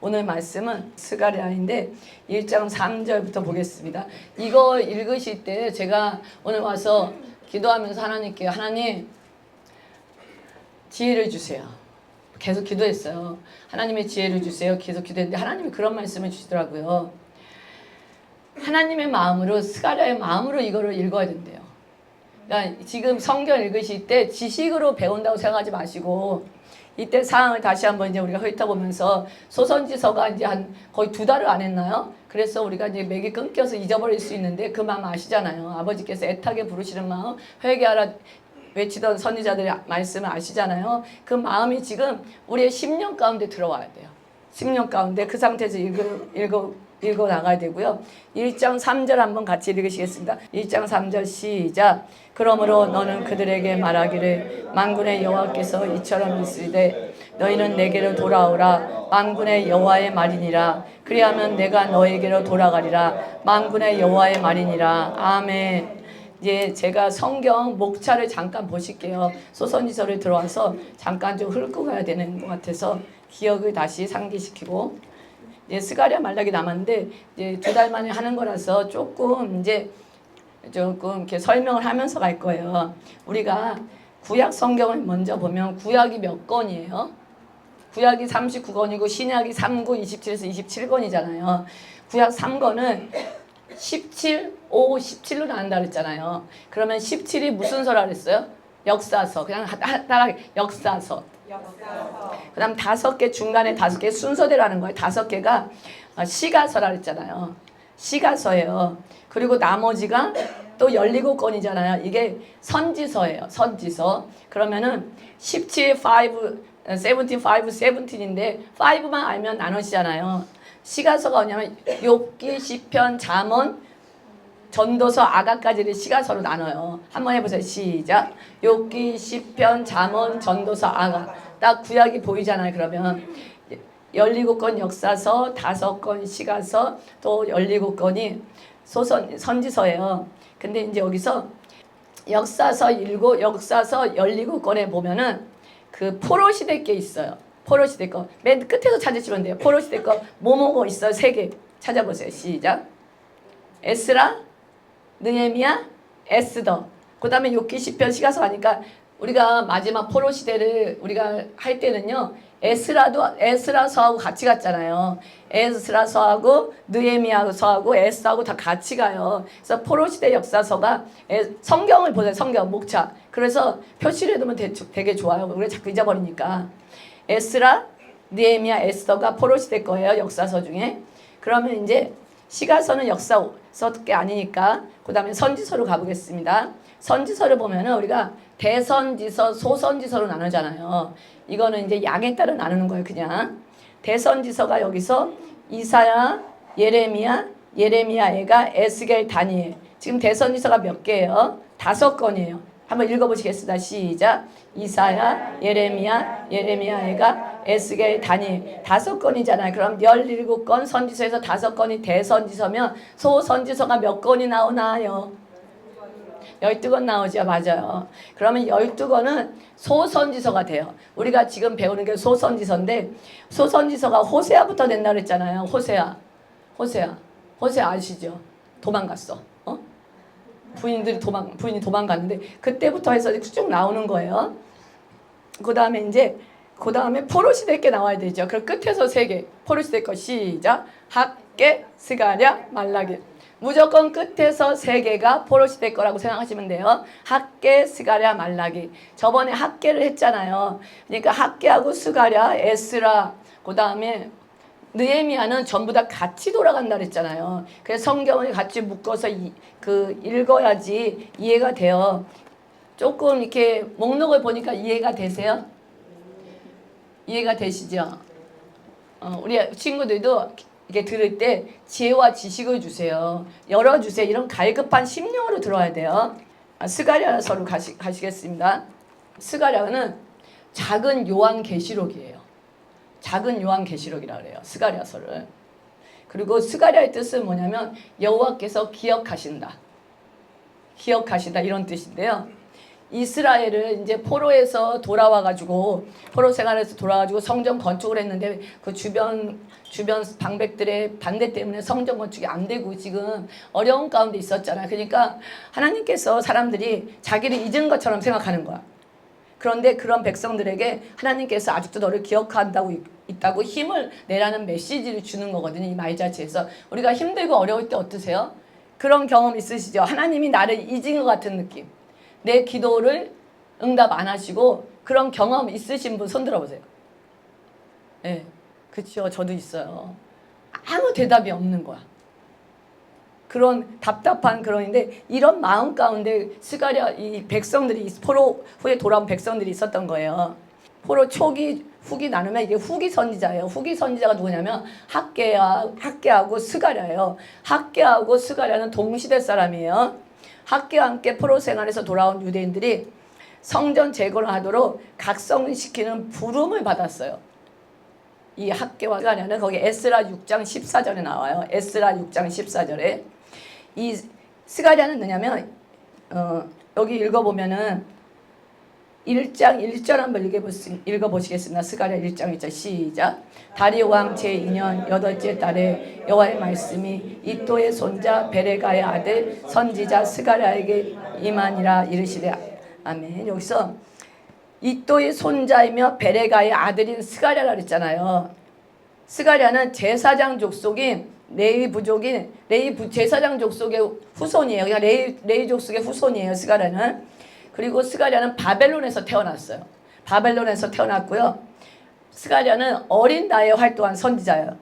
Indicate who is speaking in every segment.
Speaker 1: 오늘 말씀은 스가랴인데 1장 3절부터 보겠습니다. 이거 읽으실 때 제가 오늘 와서 기도하면서 하나님께 하나님 지혜를 주세요. 계속 기도했어요. 하나님의 지혜를 주세요. 계속 기도했는데 하나님이 그런 말씀을 주시더라고요. 하나님의 마음으로 스가랴의 마음으로 이거를 읽어야 된대요. 그러니까 지금 성경 읽으실 때 지식으로 배운다고 생각하지 마시고 이때 상황을 다시 한번 이제 우리가 훑어보면서 소선지서가 이제 한 거의 2달을 안 했나요? 그래서 우리가 이제 맥이 끊겨서 잊어버릴 수 있는데 그 마음 아시잖아요. 아버지께서 애타게 부르시는 마음, 회개하라 외치던 선지자들의 말씀을 아시잖아요. 그 마음이 지금 우리의 10년 가운데 들어와야 돼요. 10년 가운데 그 상태에서 읽어 나가야 되고요. 1장 3절 한번 같이 읽으시겠습니다. 1장 3절 시작. 그러므로 너는 그들에게 말하기를 만군의 여호와께서 이처럼 있으되 너희는 내게로 돌아오라 만군의 여호와의 말이니라. 그리하면 내가 너에게로 돌아가리라 만군의 여호와의 말이니라. 아멘. 이제 제가 성경 목차를 잠깐 보실게요. 소선지서를 들어와서 잠깐 좀 훑고 가야 되는 것 같아서 기억을 다시 상기시키고 이제 스가랴 말라기 남았는데 이제 2달 만에 하는 거라서 조금 이렇게 설명을 하면서 갈 거예요. 우리가 구약 성경을 먼저 보면 구약이 몇 권이에요? 구약이 39권이고 신약이 3구 27에서 27권이잖아요. 구약 3권은 17, 5, 17로 나눈다 그랬잖아요. 그러면 17이 무슨 서라 그랬어요? 역사서. 그냥 따라하게 역사서. 그 다음 5개 중간에 5개 순서대로 하는 거예요. 5개가 시가서라 그랬잖아요. 시가서예요. 그리고 나머지가 또 17권이잖아요. 이게 선지서예요. 선지서. 그러면은 17, 5, 17, 5, 17인데 5만 알면 나누시잖아요. 시가서가 뭐냐면 욥기, 시편, 잠언, 전도서, 아가까지를 시가서로 나눠요. 한번 해보세요. 시작. 욥기, 시편, 잠언, 전도서, 아가. 딱 구약이 보이잖아요. 그러면 17권 역사서, 5권 시가서, 또 17권이 선지서예요. 근데 이제 여기서 역사서 17권에 보면은 그 포로시대 게 있어요. 포로시대 거. 맨 끝에서 찾으시면 돼요. 포로시대 거 뭐뭐고 있어요. 3개. 찾아보세요. 시작. 에스라, 느헤미야, 에스더. 그 다음에 욥기, 시편, 시가서 하니까 우리가 마지막 포로 시대를 우리가 할 때는요. 에스라서하고 같이 갔잖아요. 에스라서하고 느헤미야서하고 에스더하고 다 같이 가요. 그래서 포로 시대 역사서가 성경을 보세요. 성경 목차. 그래서 표시를 해두면 되게 좋아요. 우리 자꾸 잊어버리니까. 에스라, 느헤미야, 에스더가 포로 시대 거예요. 역사서 중에. 그러면 이제 시가서는 역사서게 아니니까 그 다음에 선지서로 가보겠습니다. 선지서를 보면은 우리가 대선지서, 소선지서로 나누잖아요. 이거는 이제 양에 따라 나누는 거예요. 그냥 대선지서가 여기서 이사야, 예레미야, 애가, 에스겔, 다니엘. 지금 대선지서가 몇 개예요? 5권이에요. 한번 읽어보시겠습니다. 시작. 이사야, 예레미야, 애가, 에스겔, 다니엘. 5권이잖아요. 그럼 17권 선지서에서 5권이 대선지서면 소선지서가 몇 권이 나오나요? 12권 나오죠. 맞아요. 그러면 12권은 소선지서가 돼요. 우리가 지금 배우는 게 소선지서인데 소선지서가 호세아부터 된다 그랬잖아요. 호세아 아시죠? 도망갔어. 부인이 도망갔는데 그때부터 해서 쭉 나오는 거예요. 그 다음에 포로시대 게 나와야 되죠. 그럼 끝에서 3개. 포로시대 거 시작. 학개, 스가랴, 말라기. 무조건 끝에서 3개가 포로시대 거라고 생각하시면 돼요. 학개, 스가랴, 말라기. 저번에 학개를 했잖아요. 그러니까 학개하고 스가랴, 에스라, 그 다음에 느헤미야는 전부 다 같이 돌아간다 그랬잖아요. 그래서 성경을 같이 묶어서 읽어야지 이해가 돼요. 조금 이렇게 목록을 보니까 이해가 되세요? 이해가 되시죠? 우리 친구들도 이게 들을 때 지혜와 지식을 주세요. 열어주세요. 이런 갈급한 심령으로 들어야 돼요. 스가랴서로 가시겠습니다. 스가랴는 작은 요한계시록이에요. 작은 요한계시록이라 그래요. 스가랴서를. 그리고 스가랴의 뜻은 뭐냐면 여호와께서 기억하신다 이런 뜻인데요. 이스라엘을 이제 포로에서 돌아와가지고 포로 생활에서 돌아와가지고 성전 건축을 했는데 그 주변 방백들의 반대 때문에 성전 건축이 안 되고 지금 어려운 가운데 있었잖아요. 그러니까 하나님께서 사람들이 자기를 잊은 것처럼 생각하는 거야. 그런데 그런 백성들에게 하나님께서 아직도 너를 기억한다고 있다고 힘을 내라는 메시지를 주는 거거든요. 이 말자체에서 우리가 힘들고 어려울 때 어떠세요? 그런 경험 있으시죠? 하나님이 나를 잊은 것 같은 느낌. 내 기도를 응답 안 하시고 그런 경험 있으신 분 손 들어보세요. 네, 그렇죠. 저도 있어요. 아무 대답이 없는 거야. 그런 답답한 그런인데 이런 마음 가운데 스가랴 이 백성들이 포로 후에 돌아온 백성들이 있었던 거예요. 포로 초기 후기 나누면 이게 후기 선지자예요. 후기 선지자가 누구냐면 학개하고 스가랴예요. 학개하고 스가랴는 동시대 사람이에요. 학개와 함께 포로 생활에서 돌아온 유대인들이 성전 재건을 하도록 각성시키는 부름을 받았어요. 이 학개와 스가랴는 거기 에스라 6장 14절에 나와요. 에스라 6장 14절에 이 스가랴는 뭐냐면 여기 읽어보면은 1장 1절 한번 읽어보시겠습니다. 스가랴 1장 1절 시작. 다리오 왕 제2년 8째 달에 여호와의 말씀이 이또의 손자 베레가의 아들 선지자 스가랴에게 임하니라 이르시되 아멘. 여기서 이또의 손자이며 베레가의 아들인 스가랴라 그랬잖아요. 스가랴는 제사장 족속인 레위 부족인 제사장 족속의 후손이에요. 그러니까 레위 족속의 후손이에요. 스가랴는. 그리고 스가랴는 바벨론에서 태어났어요. 바벨론에서 태어났고요. 스가랴는 어린 나이에 활동한 선지자예요.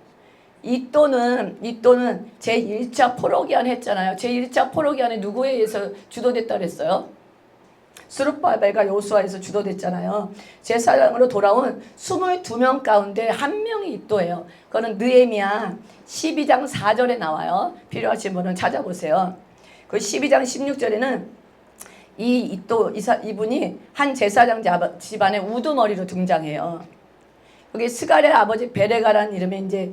Speaker 1: 이또는 제1차 포로기한 했잖아요. 제1차 포로기한에 누구에 의해서 주도됐다 그랬어요? 스룹바벨과 여호수아에서 주도됐잖아요. 제사장으로 돌아온 22명 가운데 한 명이 이또예요. 그거는 느헤미야 12장 4절에 나와요. 필요하신 분은 찾아보세요. 그 12장 16절에는 이분이 한 제사장 집안의 우두머리로 등장해요. 여기 스가랴 아버지 베레가라는 이름이 이제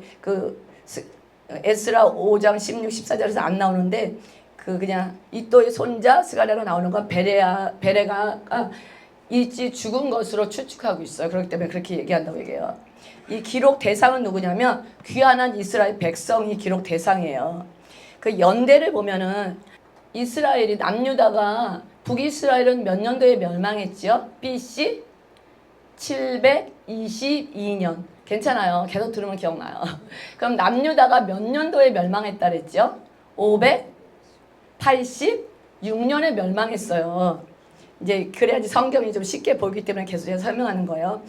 Speaker 1: 에스라 5장 16, 14절에서 안 나오는데 그냥 이또의 손자 스가랴로 나오는 건 베레가가 일찍 죽은 것으로 추측하고 있어요. 그렇기 때문에 그렇게 얘기한다고 얘기해요. 이 기록 대상은 누구냐면 귀환한 이스라엘 백성이 기록 대상이에요. 그 연대를 보면은 이스라엘이 남유다가 북이스라엘은 몇 년도에 멸망했지요? BC 722년. 괜찮아요. 계속 들으면 기억나요. 그럼 남유다가 몇 년도에 멸망했다 그랬죠? 586년에 멸망했어요. 이제 그래야지 성경이 좀 쉽게 보이기 때문에 계속 설명하는 거예요.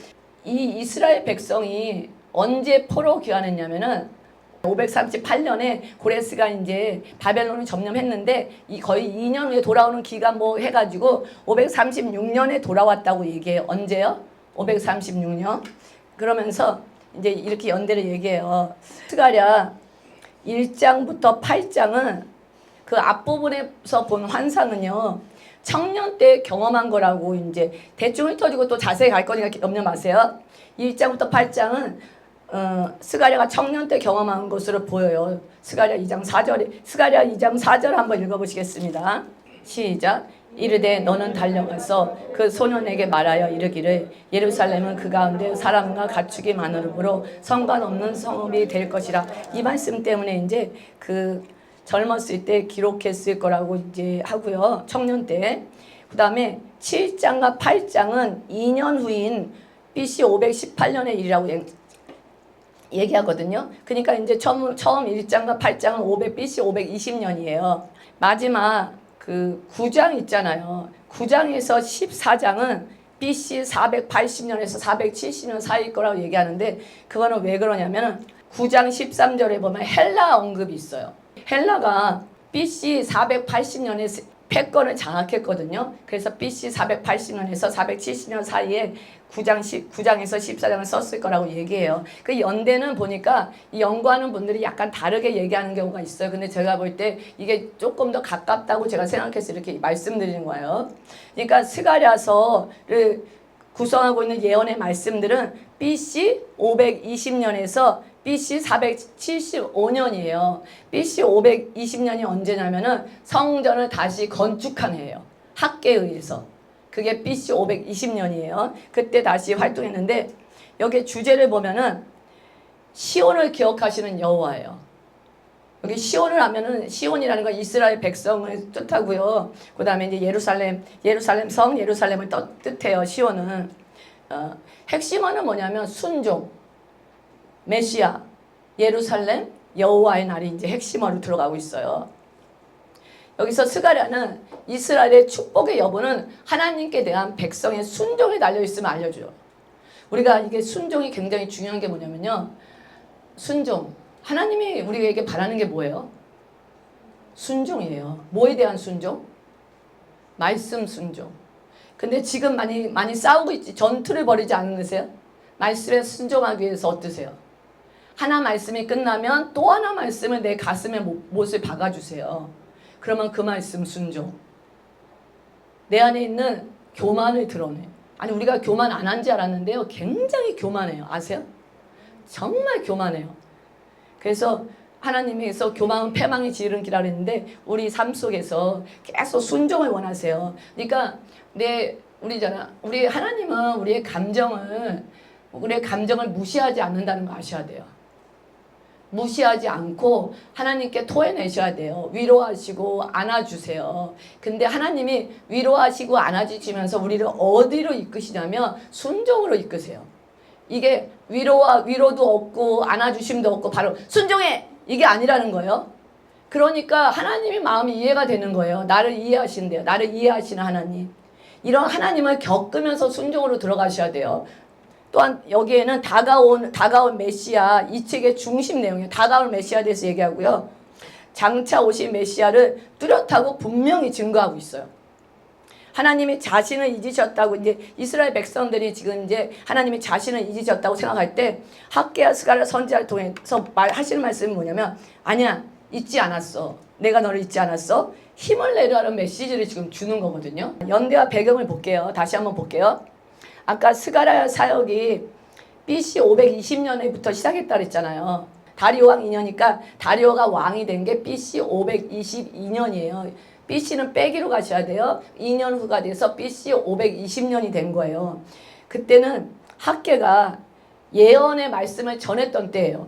Speaker 1: 이 이스라엘 백성이 언제 포로 귀환했냐면은 538년에 고레스가 이제 바벨론을 점령했는데 거의 2년 후에 돌아오는 기간 뭐 해가지고 536년에 돌아왔다고 얘기해요. 언제요? 536년. 그러면서 이제 이렇게 연대를 얘기해요. 스가랴 1장부터 8장은 그 앞부분에서 본 환상은요. 청년 때 경험한 거라고 이제 대충 흩어지고 또 자세히 갈 거니까 염려 마세요. 1장부터 8장은 스가랴가 청년 때 경험한 것으로 보여요. 스가랴 2장 4절 한번 읽어보시겠습니다. 시작. 이르되 너는 달려가서 그 소년에게 말하여 이르기를 예루살렘은 그 가운데 사람과 가축이 많으므로 상관없는 성읍이 될 것이라. 이 말씀 때문에 이제 젊었을 때 기록했을 거라고 이제 하고요. 청년 때. 그 다음에 7장과 8장은 2년 후인 BC 518년의 일이라고 얘기하거든요. 그러니까 이제 처음 1장과 8장은 BC 520년이에요. 마지막 9장 있잖아요. 9장에서 14장은 BC 480년에서 470년 사이일 거라고 얘기하는데 그거는 왜 그러냐면 9장 13절에 보면 헬라 언급이 있어요. 헬라가 BC 480년에 패권을 장악했거든요. 그래서 BC 480년에서 470년 사이에 9장에서 14장을 썼을 거라고 얘기해요. 그 연대는 보니까 이 연구하는 분들이 약간 다르게 얘기하는 경우가 있어요. 근데 제가 볼 때 이게 조금 더 가깝다고 제가 생각해서 이렇게 말씀드리는 거예요. 그러니까 스가랴서를 구성하고 있는 예언의 말씀들은 BC 520년에서 BC 475년이에요. BC 520년이 언제냐면은 성전을 다시 건축한 해예요. 학계에 의해서. 그게 BC 520년이에요. 그때 다시 활동했는데 여기 주제를 보면은 시온을 기억하시는 여호와예요. 여기 시온을 하면은 시온이라는 건 이스라엘 백성을 뜻하고요. 그 다음에 이제 예루살렘 성, 예루살렘을 뜻해요. 시온은. 핵심어는 뭐냐면 순종, 메시아, 예루살렘, 여호와의 날이 이제 핵심어로 들어가고 있어요. 여기서 스가랴는 이스라엘의 축복의 여부는 하나님께 대한 백성의 순종에 달려있음을 알려줘요. 우리가 이게 순종이 굉장히 중요한 게 뭐냐면요. 순종. 하나님이 우리에게 바라는 게 뭐예요? 순종이에요. 뭐에 대한 순종? 말씀 순종. 근데 지금 많이 싸우고 있지. 전투를 벌이지 않으세요? 말씀에 순종하기 위해서 어떠세요? 하나 말씀이 끝나면 또 하나 말씀을 내 가슴에 못을 박아주세요. 그러면 그 말씀 순종. 내 안에 있는 교만을 드러내. 아니 우리가 교만 안 한 줄 알았는데요. 굉장히 교만해요. 아세요? 정말 교만해요. 그래서 하나님께서 교만은 패망의 지름길이라 그랬는데 우리 삶 속에서 계속 순종을 원하세요. 그러니까 우리 하나님은 우리의 감정을 무시하지 않는다는 거 아셔야 돼요. 무시하지 않고 하나님께 토해내셔야 돼요. 위로하시고 안아주세요. 근데 하나님이 위로하시고 안아주시면서 우리를 어디로 이끄시냐면 순종으로 이끄세요. 이게 위로도 없고 안아주심도 없고 바로 순종해! 이게 아니라는 거예요. 그러니까 하나님의 마음이 이해가 되는 거예요. 나를 이해하신대요. 나를 이해하시는 하나님. 이런 하나님을 겪으면서 순종으로 들어가셔야 돼요. 또한 여기에는 다가온 메시아, 이 책의 중심 내용이에요. 다가올 메시아에 대해서 얘기하고요. 장차 오신 메시아를 뚜렷하고 분명히 증거하고 있어요. 하나님이 자신을 잊으셨다고 이제 이스라엘 백성들이 지금 이제 하나님이 자신을 잊으셨다고 생각할 때 학개와 스가랴 선지자를 통해서 하시는 말씀이 뭐냐면 아니야, 잊지 않았어. 내가 너를 잊지 않았어. 힘을 내라는 메시지를 지금 주는 거거든요. 연대와 배경을 볼게요. 다시 한번 볼게요. 아까 스가랴 사역이 BC 520년에부터 시작했다 그랬잖아요. 다리오 왕 2년이니까 다리오가 왕이 된 게 BC 522년이에요. BC는 빼기로 가셔야 돼요. 2년 후가 돼서 BC 520년이 된 거예요. 그때는 학개가 예언의 말씀을 전했던 때예요.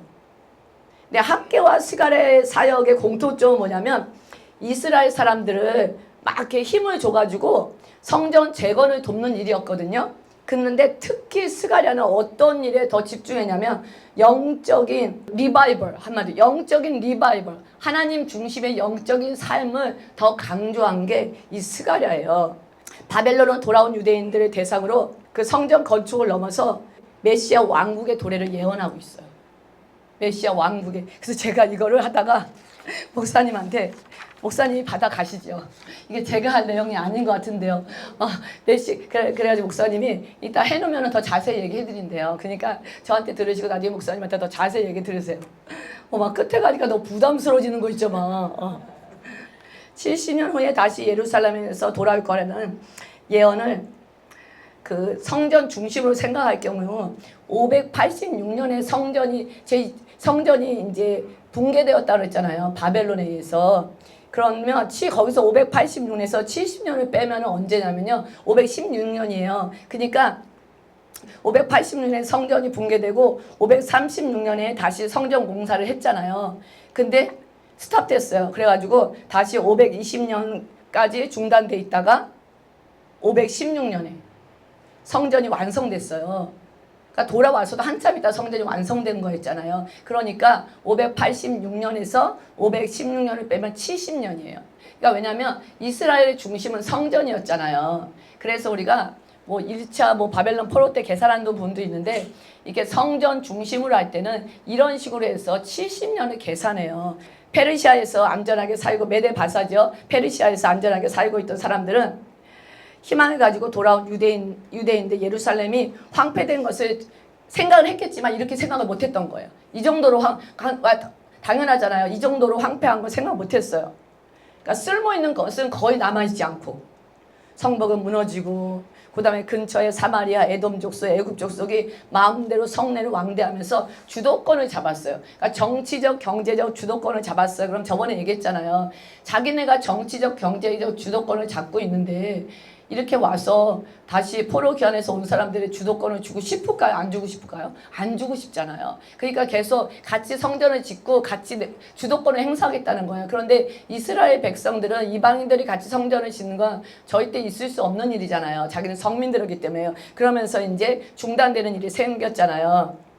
Speaker 1: 근데 학개와 스가랴의 사역의 공통점은 뭐냐면 이스라엘 사람들을 막 이렇게 힘을 줘가지고 성전 재건을 돕는 일이었거든요. 그런데 특히 스가랴는 어떤 일에 더 집중했냐면 영적인 리바이벌, 한마디로 영적인 리바이벌, 하나님 중심의 영적인 삶을 더 강조한 게 이 스가랴예요. 바벨론으로 돌아온 유대인들을 대상으로 그 성전 건축을 넘어서 메시아 왕국의 도래를 예언하고 있어요. 메시아 왕국의. 그래서 제가 이거를 하다가 목사님이 받아가시죠. 이게 제가 할 내용이 아닌 것 같은데요. 그래가지고 목사님이 이따 해놓으면 더 자세히 얘기해 드린대요. 그러니까 저한테 들으시고 나중에 목사님한테 더 자세히 얘기 들으세요. 막 끝에 가니까 너무 부담스러워지는 거 있죠, 막. 70년 후에 다시 예루살렘에서 돌아올 거라는 예언을 그 성전 중심으로 생각할 경우 586년에 성전이 이제 붕괴되었다고 그랬잖아요. 바벨론에 의해서. 그러면 거기서 586년에서 70년을 빼면 언제냐면요. 516년이에요. 그러니까 586년에 성전이 붕괴되고 536년에 다시 성전 공사를 했잖아요. 근데 스탑됐어요. 그래가지고 다시 520년까지 중단돼 있다가 516년에 성전이 완성됐어요. 그러니까 돌아와서도 한참 있다 성전이 완성된 거였잖아요. 그러니까 586년에서 516년을 빼면 70년이에요. 그러니까 왜냐하면 이스라엘의 중심은 성전이었잖아요. 그래서 우리가 1차 바벨론 포로 때 계산한 분도 있는데 이게 성전 중심으로 할 때는 이런 식으로 해서 70년을 계산해요. 페르시아에서 안전하게 살고 메데 바사죠. 페르시아에서 안전하게 살고 있던 사람들은 희망을 가지고 돌아온 유대인들 예루살렘이 황폐된 것을 생각을 했겠지만 이렇게 생각을 못했던 거예요. 이 정도로 당연하잖아요. 이 정도로 황폐한 걸 생각 못했어요. 그러니까 쓸모있는 것은 거의 남아있지 않고 성벽은 무너지고 그 다음에 근처에 사마리아, 에돔 족속, 애굽 족속이 마음대로 성내를 왕대하면서 주도권을 잡았어요. 그러니까 정치적, 경제적 주도권을 잡았어요. 그럼 저번에 얘기했잖아요. 자기네가 정치적, 경제적 주도권을 잡고 있는데 이렇게 와서 다시 포로 귀환에서 온 사람들의 주도권을 주고 싶을까요? 안 주고 싶을까요? 안 주고 싶잖아요. 그러니까 계속 같이 성전을 짓고 같이 주도권을 행사하겠다는 거예요. 그런데 이스라엘 백성들은 이방인들이 같이 성전을 짓는 건 절대 있을 수 없는 일이잖아요. 자기는 성민들이기 때문에요. 그러면서 이제 중단되는 일이 생겼잖아요.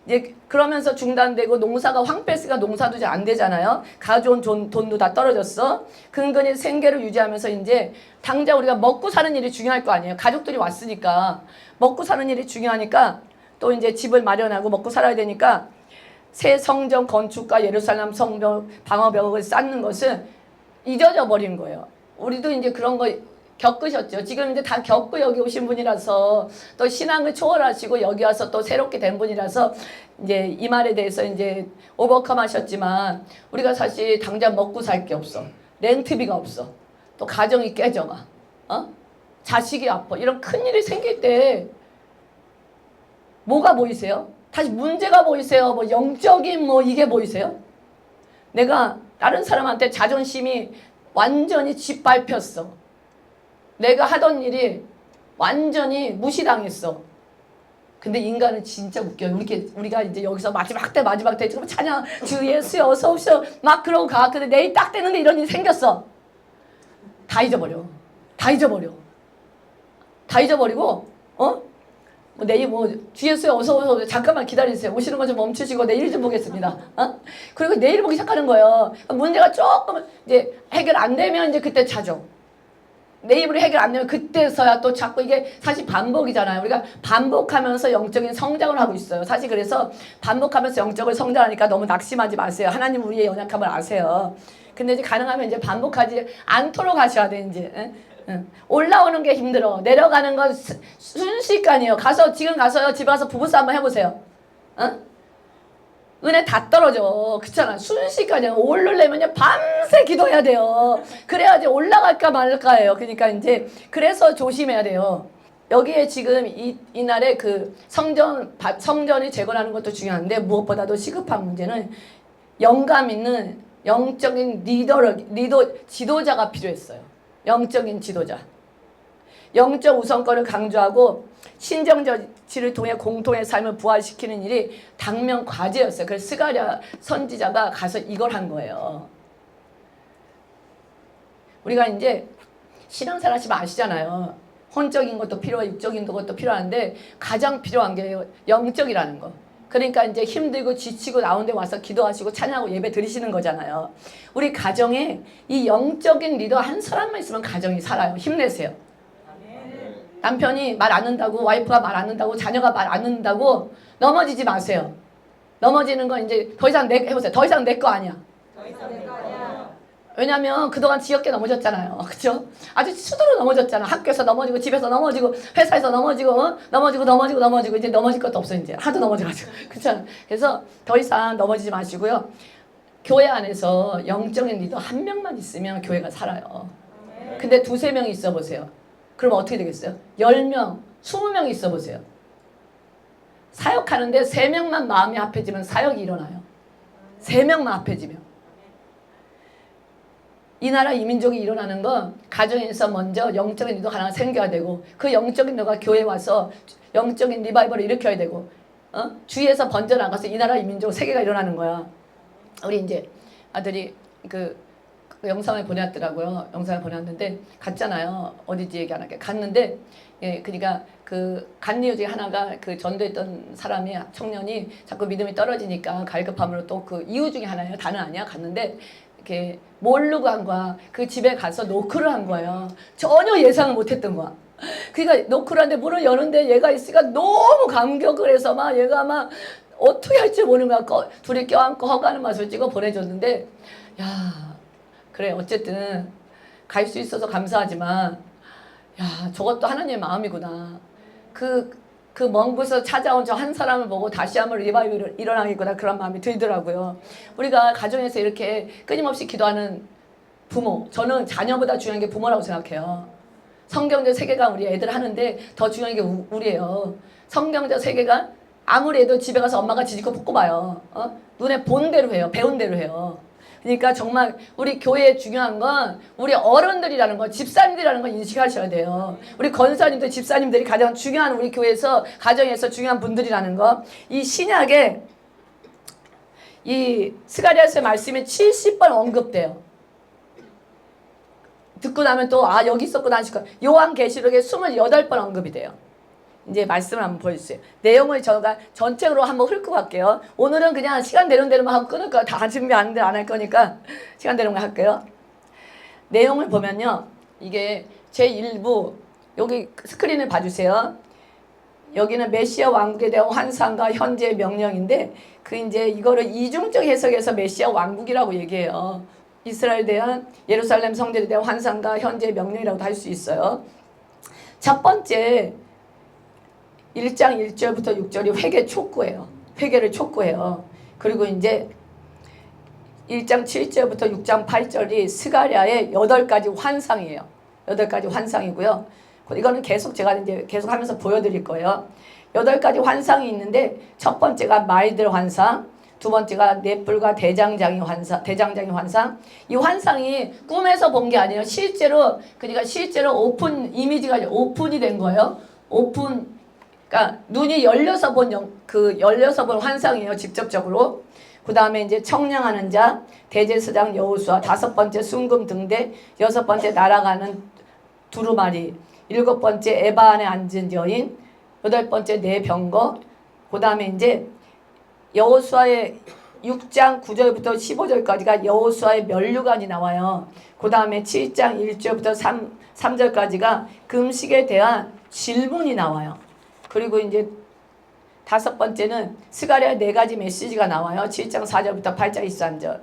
Speaker 1: 이제 그러면서 중단되고 농사가 황폐스가 농사도 잘 안 되잖아요. 가져온 돈도 다 떨어졌어. 근근히 생계를 유지하면서 이제 당장 우리가 먹고 사는 일이 중요할 거 아니에요. 가족들이 왔으니까 먹고 사는 일이 중요하니까 또 이제 집을 마련하고 먹고 살아야 되니까 새 성전 건축과 예루살렘 성벽 방어벽을 쌓는 것은 잊어져 버린 거예요. 우리도 이제 그런 거 겪으셨죠. 지금 이제 다 겪고 여기 오신 분이라서 또 신앙을 초월하시고 여기 와서 또 새롭게 된 분이라서 이제 이 말에 대해서 이제 오버컴 하셨지만 우리가 사실 당장 먹고 살 게 없어. 렌트비가 없어. 또 가정이 깨져가. 자식이 아파. 이런 큰일이 생길 때 뭐가 보이세요? 다시 문제가 보이세요? 뭐 영적인 뭐 이게 보이세요? 내가 다른 사람한테 자존심이 완전히 짓밟혔어. 내가 하던 일이 완전히 무시당했어. 근데 인간은 진짜 웃겨요. 우리가 이제 여기서 마지막 때 지금 찬양 주 예수여 어서 오시오 막 그러고 가. 근데 내일 딱 되는데 이런 일이 생겼어. 다 잊어버려. 다 잊어버리고 내일 주 예수여 어서 오시오 잠깐만 기다리세요. 오시는 거 좀 멈추시고 내일 좀 보겠습니다. 그리고 내일 보기 시작하는 거예요. 문제가 조금 이제 해결 안 되면 이제 그때 찾아. 내 입으로 해결 안 되면 그때서야 또 자꾸 이게 사실 반복이잖아요. 우리가 반복하면서 영적인 성장을 하고 있어요. 사실 그래서 반복하면서 영적을 성장하니까 너무 낙심하지 마세요. 하나님 우리의 연약함을 아세요. 근데 이제 가능하면 이제 반복하지 않도록 하셔야 돼 이제. 올라오는 게 힘들어. 내려가는 건 순식간이에요. 지금 가서요. 집에 가서 부부싸움 한번 해보세요. 은혜 다 떨어져. 그렇잖아. 순식간이야. 오르려면 밤새 기도해야 돼요. 그래야지 올라갈까 말까예요. 그러니까 이제 그래서 조심해야 돼요. 여기에 지금 이날에 그 성전이 재건하는 것도 중요한데 무엇보다도 시급한 문제는 영감 있는 영적인 지도자가 필요했어요. 영적인 지도자. 영적 우선권을 강조하고 신정 조치를 통해 공통의 삶을 부활시키는 일이 당면 과제였어요. 그래서 스가랴 선지자가 가서 이걸 한 거예요. 우리가 이제 신앙생활 하시면 아시잖아요. 혼적인 것도 필요하고 육적인 것도 필요한데 가장 필요한 게 영적이라는 거. 그러니까 이제 힘들고 지치고 나온데 와서 기도하시고 찬양하고 예배 드리시는 거잖아요. 우리 가정에 이 영적인 리더 한 사람만 있으면 가정이 살아요. 힘내세요. 남편이 말 안 듣는다고, 와이프가 말 안 듣는다고, 자녀가 말 안 듣는다고 넘어지지 마세요. 넘어지는 건 이제 더 이상 해보세요. 더 이상 내 거 아니야. 더 이상 내 거 아니야. 왜냐면 그동안 지겹게 넘어졌잖아요. 그쵸? 아주 수두로 넘어졌잖아. 학교에서 넘어지고, 집에서 넘어지고, 회사에서 넘어지고, 넘어지고, 이제 넘어질 것도 없어, 이제. 하도 넘어져가지고. 그렇잖아. 그래서 더 이상 넘어지지 마시고요. 교회 안에서 영적인 리더 한 명만 있으면 교회가 살아요. 근데 두세 명이 있어 보세요. 그럼 어떻게 되겠어요? 10명, 20명 있어 보세요. 사역하는데 3명만 마음이 합해지면 사역이 일어나요. 3명만 합해지면. 이 나라 이 민족이 일어나는 건 가정에서 먼저 영적인 리더가 하나 생겨야 되고 그 영적인 리더가 교회에 와서 영적인 리바이벌을 일으켜야 되고 주위에서 번져나가서 이 나라 이 민족 세계가 일어나는 거야. 우리 이제 아들이 그 영상을 보냈더라고요. 영상을 보냈는데 갔잖아요. 어디지 얘기 안 하게 갔는데 그러니까 그 간 이유 중에 하나가 그 전도했던 사람이 청년이 자꾸 믿음이 떨어지니까 갈급함으로 또 그 이유 중에 하나예요. 다는 아니야. 갔는데 이렇게 모르고 한 거야. 그 집에 가서 노크를 한 거예요. 전혀 예상을 못했던 거야. 그러니까 노크를 하는데 문을 여는데 얘가 있으니까 너무 감격을 해서 막 얘가 막 어떻게 할지 모르는 거야. 둘이 껴안고 허가는 맛을 찍어 보내줬는데 야 그래 어쨌든 갈 수 있어서 감사하지만 야 저것도 하나님의 마음이구나. 그 먼 곳에서 찾아온 저 한 사람을 보고 다시 한번 리바이벌이 일어나겠구나 그런 마음이 들더라고요. 우리가 가정에서 이렇게 끊임없이 기도하는 부모, 저는 자녀보다 중요한 게 부모라고 생각해요. 성경적 세계관 우리 애들 하는데 더 중요한 게 우리예요. 성경적 세계관 아무리 해도 집에 가서 엄마가 지지고 볶고 봐요. 눈에 본 대로 해요. 배운 대로 해요. 그러니까 정말 우리 교회에 중요한 건 우리 어른들이라는 거, 집사님들이라는 걸 인식하셔야 돼요. 우리 권사님들, 집사님들이 가장 중요한 우리 교회에서, 가정에서 중요한 분들이라는 거. 이 신약에 이 스가랴서의 말씀이 70번 언급돼요. 듣고 나면 또 여기 있었구나 하시고 요한계시록에 28번 언급이 돼요. 이제 말씀을 한번 보여주세요. 내용을 제가 전체로 한번 훑고 갈게요. 오늘은 그냥 시간 되는 대로만 하고 끊을 거예요. 다 준비 안 할 거니까 시간 되는 거 할게요. 내용을 보면요. 이게 제1부 여기 스크린을 봐주세요. 여기는 메시아 왕국에 대한 환상과 현재의 명령인데 그 이제 이거를 이중적 해석해서 메시아 왕국이라고 얘기해요. 이스라엘에 대한 예루살렘 성전에 대한 환상과 현재의 명령이라고도 할 수 있어요. 첫 번째 1장 1절부터 6절이 회개 촉구예요. 회개를 촉구해요. 그리고 이제 1장 7절부터 6장 8절이 스가랴의 8가지 환상이에요. 8가지 환상이고요. 이거는 계속 제가 이제 계속 하면서 보여드릴 거예요. 8가지 환상이 있는데 첫 번째가 말들 환상, 두 번째가 넷불과 대장장이 환상. 이 환상이 꿈에서 본 게 아니에요. 실제로 그러니까 실제로 오픈 이미지가 오픈이 된 거예요. 오픈. 그러니까 눈이 열려서 본 환상이에요. 직접적으로. 그 다음에 이제 청량하는 자, 대제사장 여호수아, 5번째 순금 등대, 6번째 날아가는 두루마리, 7번째 에바 안에 앉은 여인, 8번째 네 병거. 그 다음에 이제 여호수아의 6장 9절부터 15절까지가 여호수아의 면류관이 나와요. 그 다음에 7장 1절부터 3절까지가 금식에 대한 질문이 나와요. 그리고 이제 5번째는 스가랴 4가지 메시지가 나와요. 7장 4절부터 8장 23절.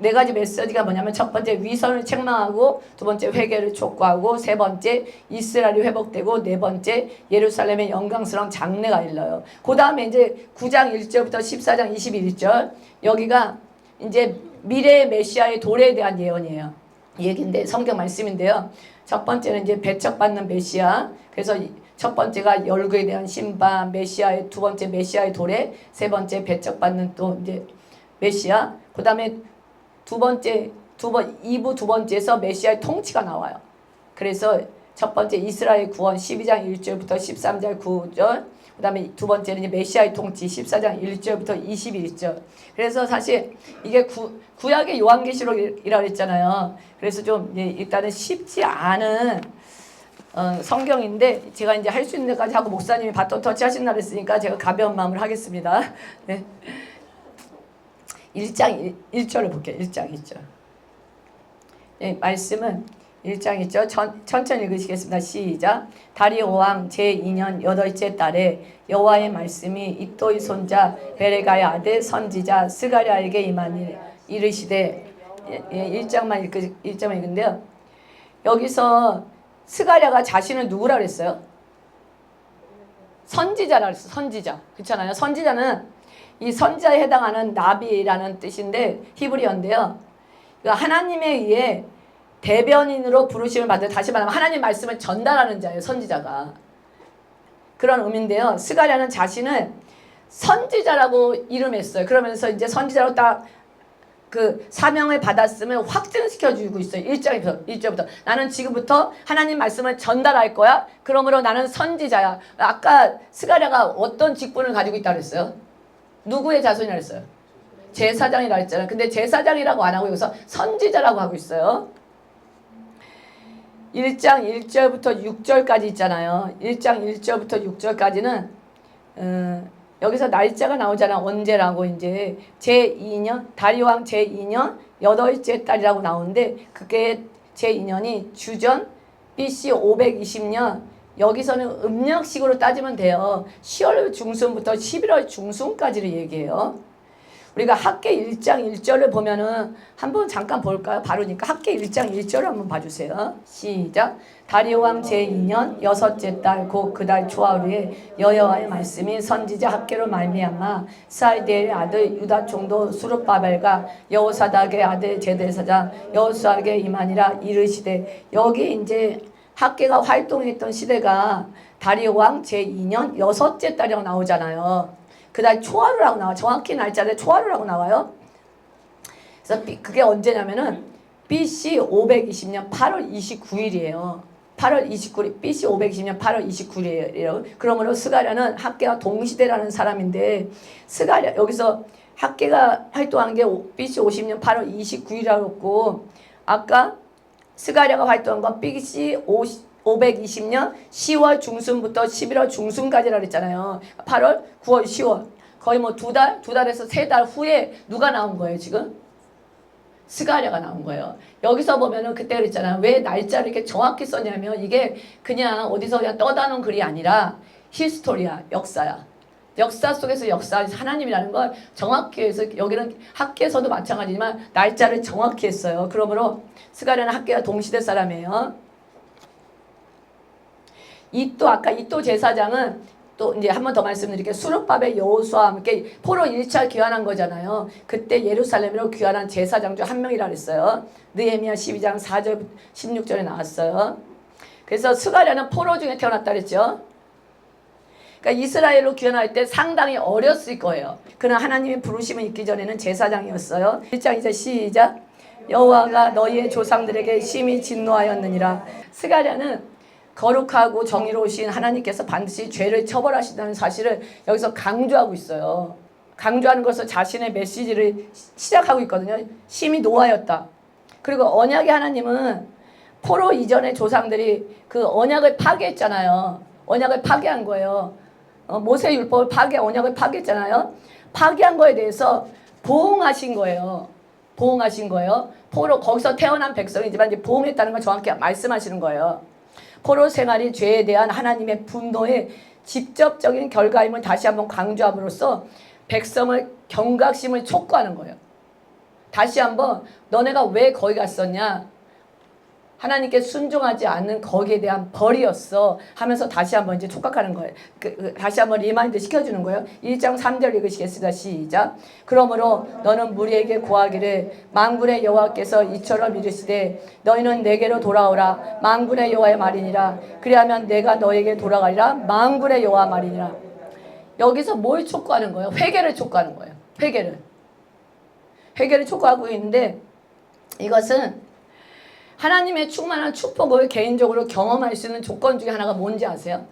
Speaker 1: 4가지 메시지가 뭐냐면 첫 번째 위선을 책망하고, 두 번째 회개를 촉구하고, 세 번째 이스라엘이 회복되고, 네 번째 예루살렘의 영광스러운 장래가 일러요. 그 다음에 이제 9장 1절부터 14장 21절 여기가 이제 미래의 메시아의 도래에 대한 예언이에요. 얘기인데 성경 말씀인데요. 첫 번째는 이제 배척받는 메시아. 그래서 첫 번째가 열국에 대한 심판, 메시아의 두 번째 메시아의 도래, 세 번째 배척받는 또 이제 메시아. 그 다음에 2부 두 번째에서 메시아의 통치가 나와요. 그래서 첫 번째 이스라엘 구원 12장 1절부터 13장 9절. 그 다음에 두 번째는 이제 메시아의 통치 14장 1절부터 21절. 그래서 사실 이게 구약의 요한계시록이라고 했잖아요. 그래서 좀 일단은 쉽지 않은 성경인데 제가 이제 할 수 있는 데까지 하고 목사님이 바톤 터치 하신다 그랬으니까 제가 가벼운 마음으로 하겠습니다. 네. 1장 1절을 볼게요. 1장 1절. 네, 말씀은 1장 1절 천천히 읽으시겠습니다. 시작. 다리오 왕 제2년 8째 달에 여호와의 말씀이 이또의 손자 베레가의 아들 선지자 스가랴에게 임하니 이르시되 1장만 읽는데요. 여기서 스가랴가 자신을 누구라 그랬어요? 선지자라 그랬어요. 선지자. 그렇잖아요. 선지자는 이 선지자에 해당하는 나비라는 뜻인데 히브리어인데요. 그러니까 하나님에 의해 대변인으로 부르심을 받은, 다시 말하면 하나님 말씀을 전달하는 자예요. 선지자가. 그런 의미인데요. 스가랴는 자신을 선지자라고 이름했어요. 그러면서 이제 선지자로 딱 그 사명을 받았음을 확증시켜주고 있어요. 1절부터 나는 지금부터 하나님 말씀을 전달할 거야. 그러므로 나는 선지자야. 아까 스가랴가 어떤 직분을 가지고 있다고 했어요? 누구의 자손이라고 했어요? 제사장이라고 했잖아요. 근데 제사장이라고 안 하고 여기서 선지자라고 하고 있어요. 1장 1절부터 6절까지 있잖아요. 1장 1절부터 6절까지는 여기서 날짜가 나오잖아. 언제라고 이제 제2년 다리오 왕 제2년 8째 달이라고 나오는데 그게 제2년이 주전 BC 520년. 여기서는 음력식으로 따지면 돼요. 10월 중순부터 11월 중순까지를 얘기해요. 우리가 학계 1장 1절을 보면은 한번 잠깐 볼까요? 바로니까 학계 1장 1절을 한번 봐주세요. 시작. 다리오 왕 제2년 6째 달 곧 그 달 초하루에 여호와의 말씀이 선지자 학계로 말미암아 사이드의 아들 유다 총독 수룹바벨과 여호사닥의 아들 제데사장 여호수아에게 임하니라 이르시되, 여기 이제 학계가 활동했던 시대가 다리오 왕 제2년 6째 달이라고 나오잖아요. 그달 초하루라고 나와. 정확히 날짜를 초하루라고 나와요. 그래서 그게 언제냐면은 BC 520년 8월 29일이에요. 8월 29일, BC 520년 8월 29일이에요. 그러므로 스가랴는 학계와 동시대라는 사람인데, 스가랴 여기서 학계가 활동한 게 BC 50년 8월 29일이라고 했고, 아까 스가랴가 활동한 건 BC 520년 10월 중순부터 11월 중순까지라고 했잖아요. 8월, 9월, 10월. 거의 뭐 두 달에서 세 달 후에 누가 나온 거예요, 지금? 스가랴가 나온 거예요. 여기서 보면은 그때 그랬잖아요. 왜 날짜를 이렇게 정확히 썼냐면 이게 그냥 어디서 그냥 떠다 놓은 글이 아니라 히스토리야, 역사야. 역사 속에서 역사, 하나님이라는 걸 정확히 해서 여기는 학계에서도 마찬가지지만 날짜를 정확히 했어요. 그러므로 스가랴는 학계와 동시대 사람이에요. 아까 이또 제사장은 또 이제 한 번 더 말씀드릴게요. 수르바벨 여호수아와 함께 포로 1차 귀환한 거잖아요. 그때 예루살렘으로 귀환한 제사장 중 한 명이라 그랬어요. 느헤미야 12장 4절 16절에 나왔어요. 그래서 스가랴는 포로 중에 태어났다 그랬죠. 그러니까 이스라엘로 귀환할 때 상당히 어렸을 거예요. 그는 하나님의 부르심을 입기 전에는 제사장이었어요. 1장 이제 시작. 여호와가 너희의 조상들에게 심히 진노하였느니라. 스가랴는 거룩하고 정의로우신 하나님께서 반드시 죄를 처벌하신다는 사실을 여기서 강조하고 있어요. 강조하는 것을 자신의 메시지를 시작하고 있거든요. 심히 노하였다. 그리고 언약의 하나님은 포로 이전의 조상들이 그 언약을 파괴했잖아요. 언약을 파괴한 거예요. 모세 율법을 언약을 파괴했잖아요. 파괴한 거에 대해서 보응하신 거예요. 보응하신 거예요. 포로 거기서 태어난 백성이지만 이제 보응했다는 걸 정확히 말씀하시는 거예요. 포로 생활이 죄에 대한 하나님의 분노의 직접적인 결과임을 다시 한번 강조함으로써 백성을 경각심을 촉구하는 거예요. 다시 한번 너네가 왜 거기 갔었냐? 하나님께 순종하지 않는 거기에 대한 벌이었어 하면서 다시 한번 이제 촉각하는 거예요. 다시 한번 리마인드 시켜주는 거예요. 1장 3절 읽으시겠습니다. 시작. 그러므로 너는 무리에게 고하기를 만군의 여호와께서 이처럼 이르시되 너희는 내게로 돌아오라 만군의 여호와의 말이니라. 그리하면 내가 너에게 돌아가리라 만군의 여호와 말이니라. 여기서 뭘 촉구하는 거예요? 회개를 촉구하는 거예요. 회개를 촉구하고 있는데 이것은 하나님의 충만한 축복을 개인적으로 경험할 수 있는 조건 중에 하나가 뭔지 아세요?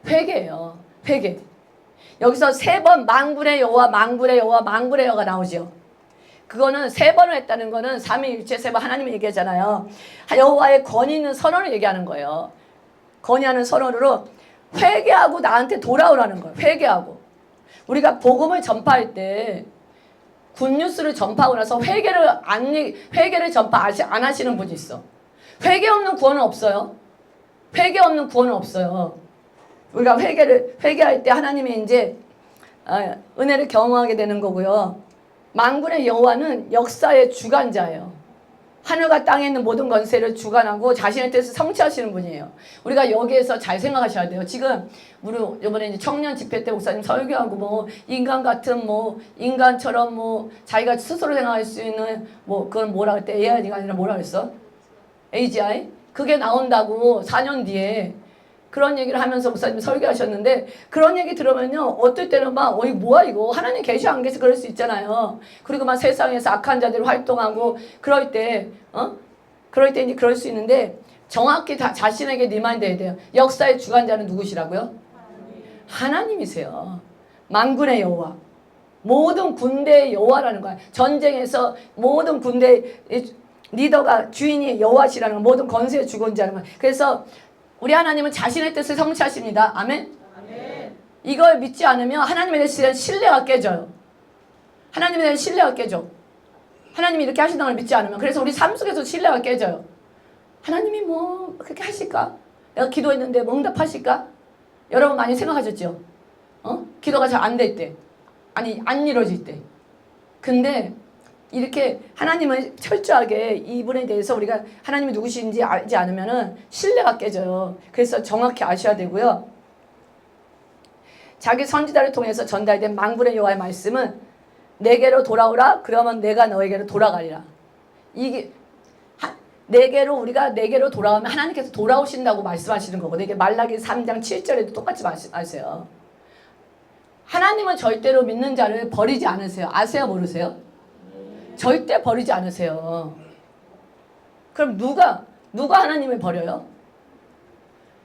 Speaker 1: 회개예요. 회개. 여기서 3번 만군의 여호와 만군의 여호와 만군의 여호와가 나오죠. 그거는 3번을 했다는 거는 삼위일체 3번 하나님이 얘기하잖아요. 여호와의 권위 있는 선언을 얘기하는 거예요. 권위하는 선언으로 회개하고 나한테 돌아오라는 거예요. 회개하고. 우리가 복음을 전파할 때 굿뉴스를 전파하고 나서 회개를 전파 안 하시는 분이 있어. 회개 없는 구원은 없어요. 회개 없는 구원은 없어요. 우리가 회개할 때 하나님이 이제 은혜를 경험하게 되는 거고요. 만군의 여호와는 역사의 주관자예요. 하늘과 땅에 있는 모든 권세를 주관하고 자신의 뜻을 성취하시는 분이에요. 우리가 여기에서 잘 생각하셔야 돼요. 지금 우리 이번에 이제 청년 집회 때 목사님 설교하고 뭐 인간 같은 뭐 인간처럼 뭐 자기가 스스로 생각할 수 있는 뭐 그건 뭐라 그랬대? AI가 아니라 뭐라 그랬어? AGI? 그게 나온다고 4년 뒤에 그런 얘기를 하면서 목사님이 설교하셨는데 그런 얘기 들으면요 어떨 때는 막 어이 뭐야 이거 하나님 계시 안 계시 그럴 수 있잖아요. 그리고 막 세상에서 악한 자들이 활동하고 그럴 때 이제 그럴 수 있는데 정확히 자신에게 리마인드해야 돼요. 역사의 주관자는 누구시라고요? 하나님이세요. 만군의 여호와. 모든 군대의 여호와라는 거야. 전쟁에서 모든 군대 리더가 주인이 여호와시라는 거, 모든 권세의 주권자라는 거야. 그래서 우리 하나님은 자신의 뜻을 성취하십니다. 아멘? 아멘. 이걸 믿지 않으면 하나님에 대한 신뢰가 깨져요. 하나님에 대한 신뢰가 깨져. 하나님이 이렇게 하신다는 걸 믿지 않으면. 그래서 우리 삶 속에서 신뢰가 깨져요. 하나님이 뭐 그렇게 하실까? 내가 기도했는데 뭐 응답하실까? 여러분 많이 생각하셨죠? 기도가 잘 안 될 때. 아니 안 이루어질 때. 근데 이렇게 하나님을 철저하게 이분에 대해서 우리가 하나님이 누구신지 알지 않으면은 신뢰가 깨져요. 그래서 정확히 아셔야 되고요. 자기 선지자를 통해서 전달된 만군의 여호와의 말씀은 내게로 돌아오라 그러면 내가 너에게로 돌아가리라. 이게 우리가 내게로 돌아오면 하나님께서 돌아오신다고 말씀하시는 거거든요. 이게 말라기 3장 7절에도 똑같이 말씀하세요. 하나님은 절대로 믿는 자를 버리지 않으세요. 아세요? 모르세요? 절대 버리지 않으세요. 그럼 누가 하나님을 버려요?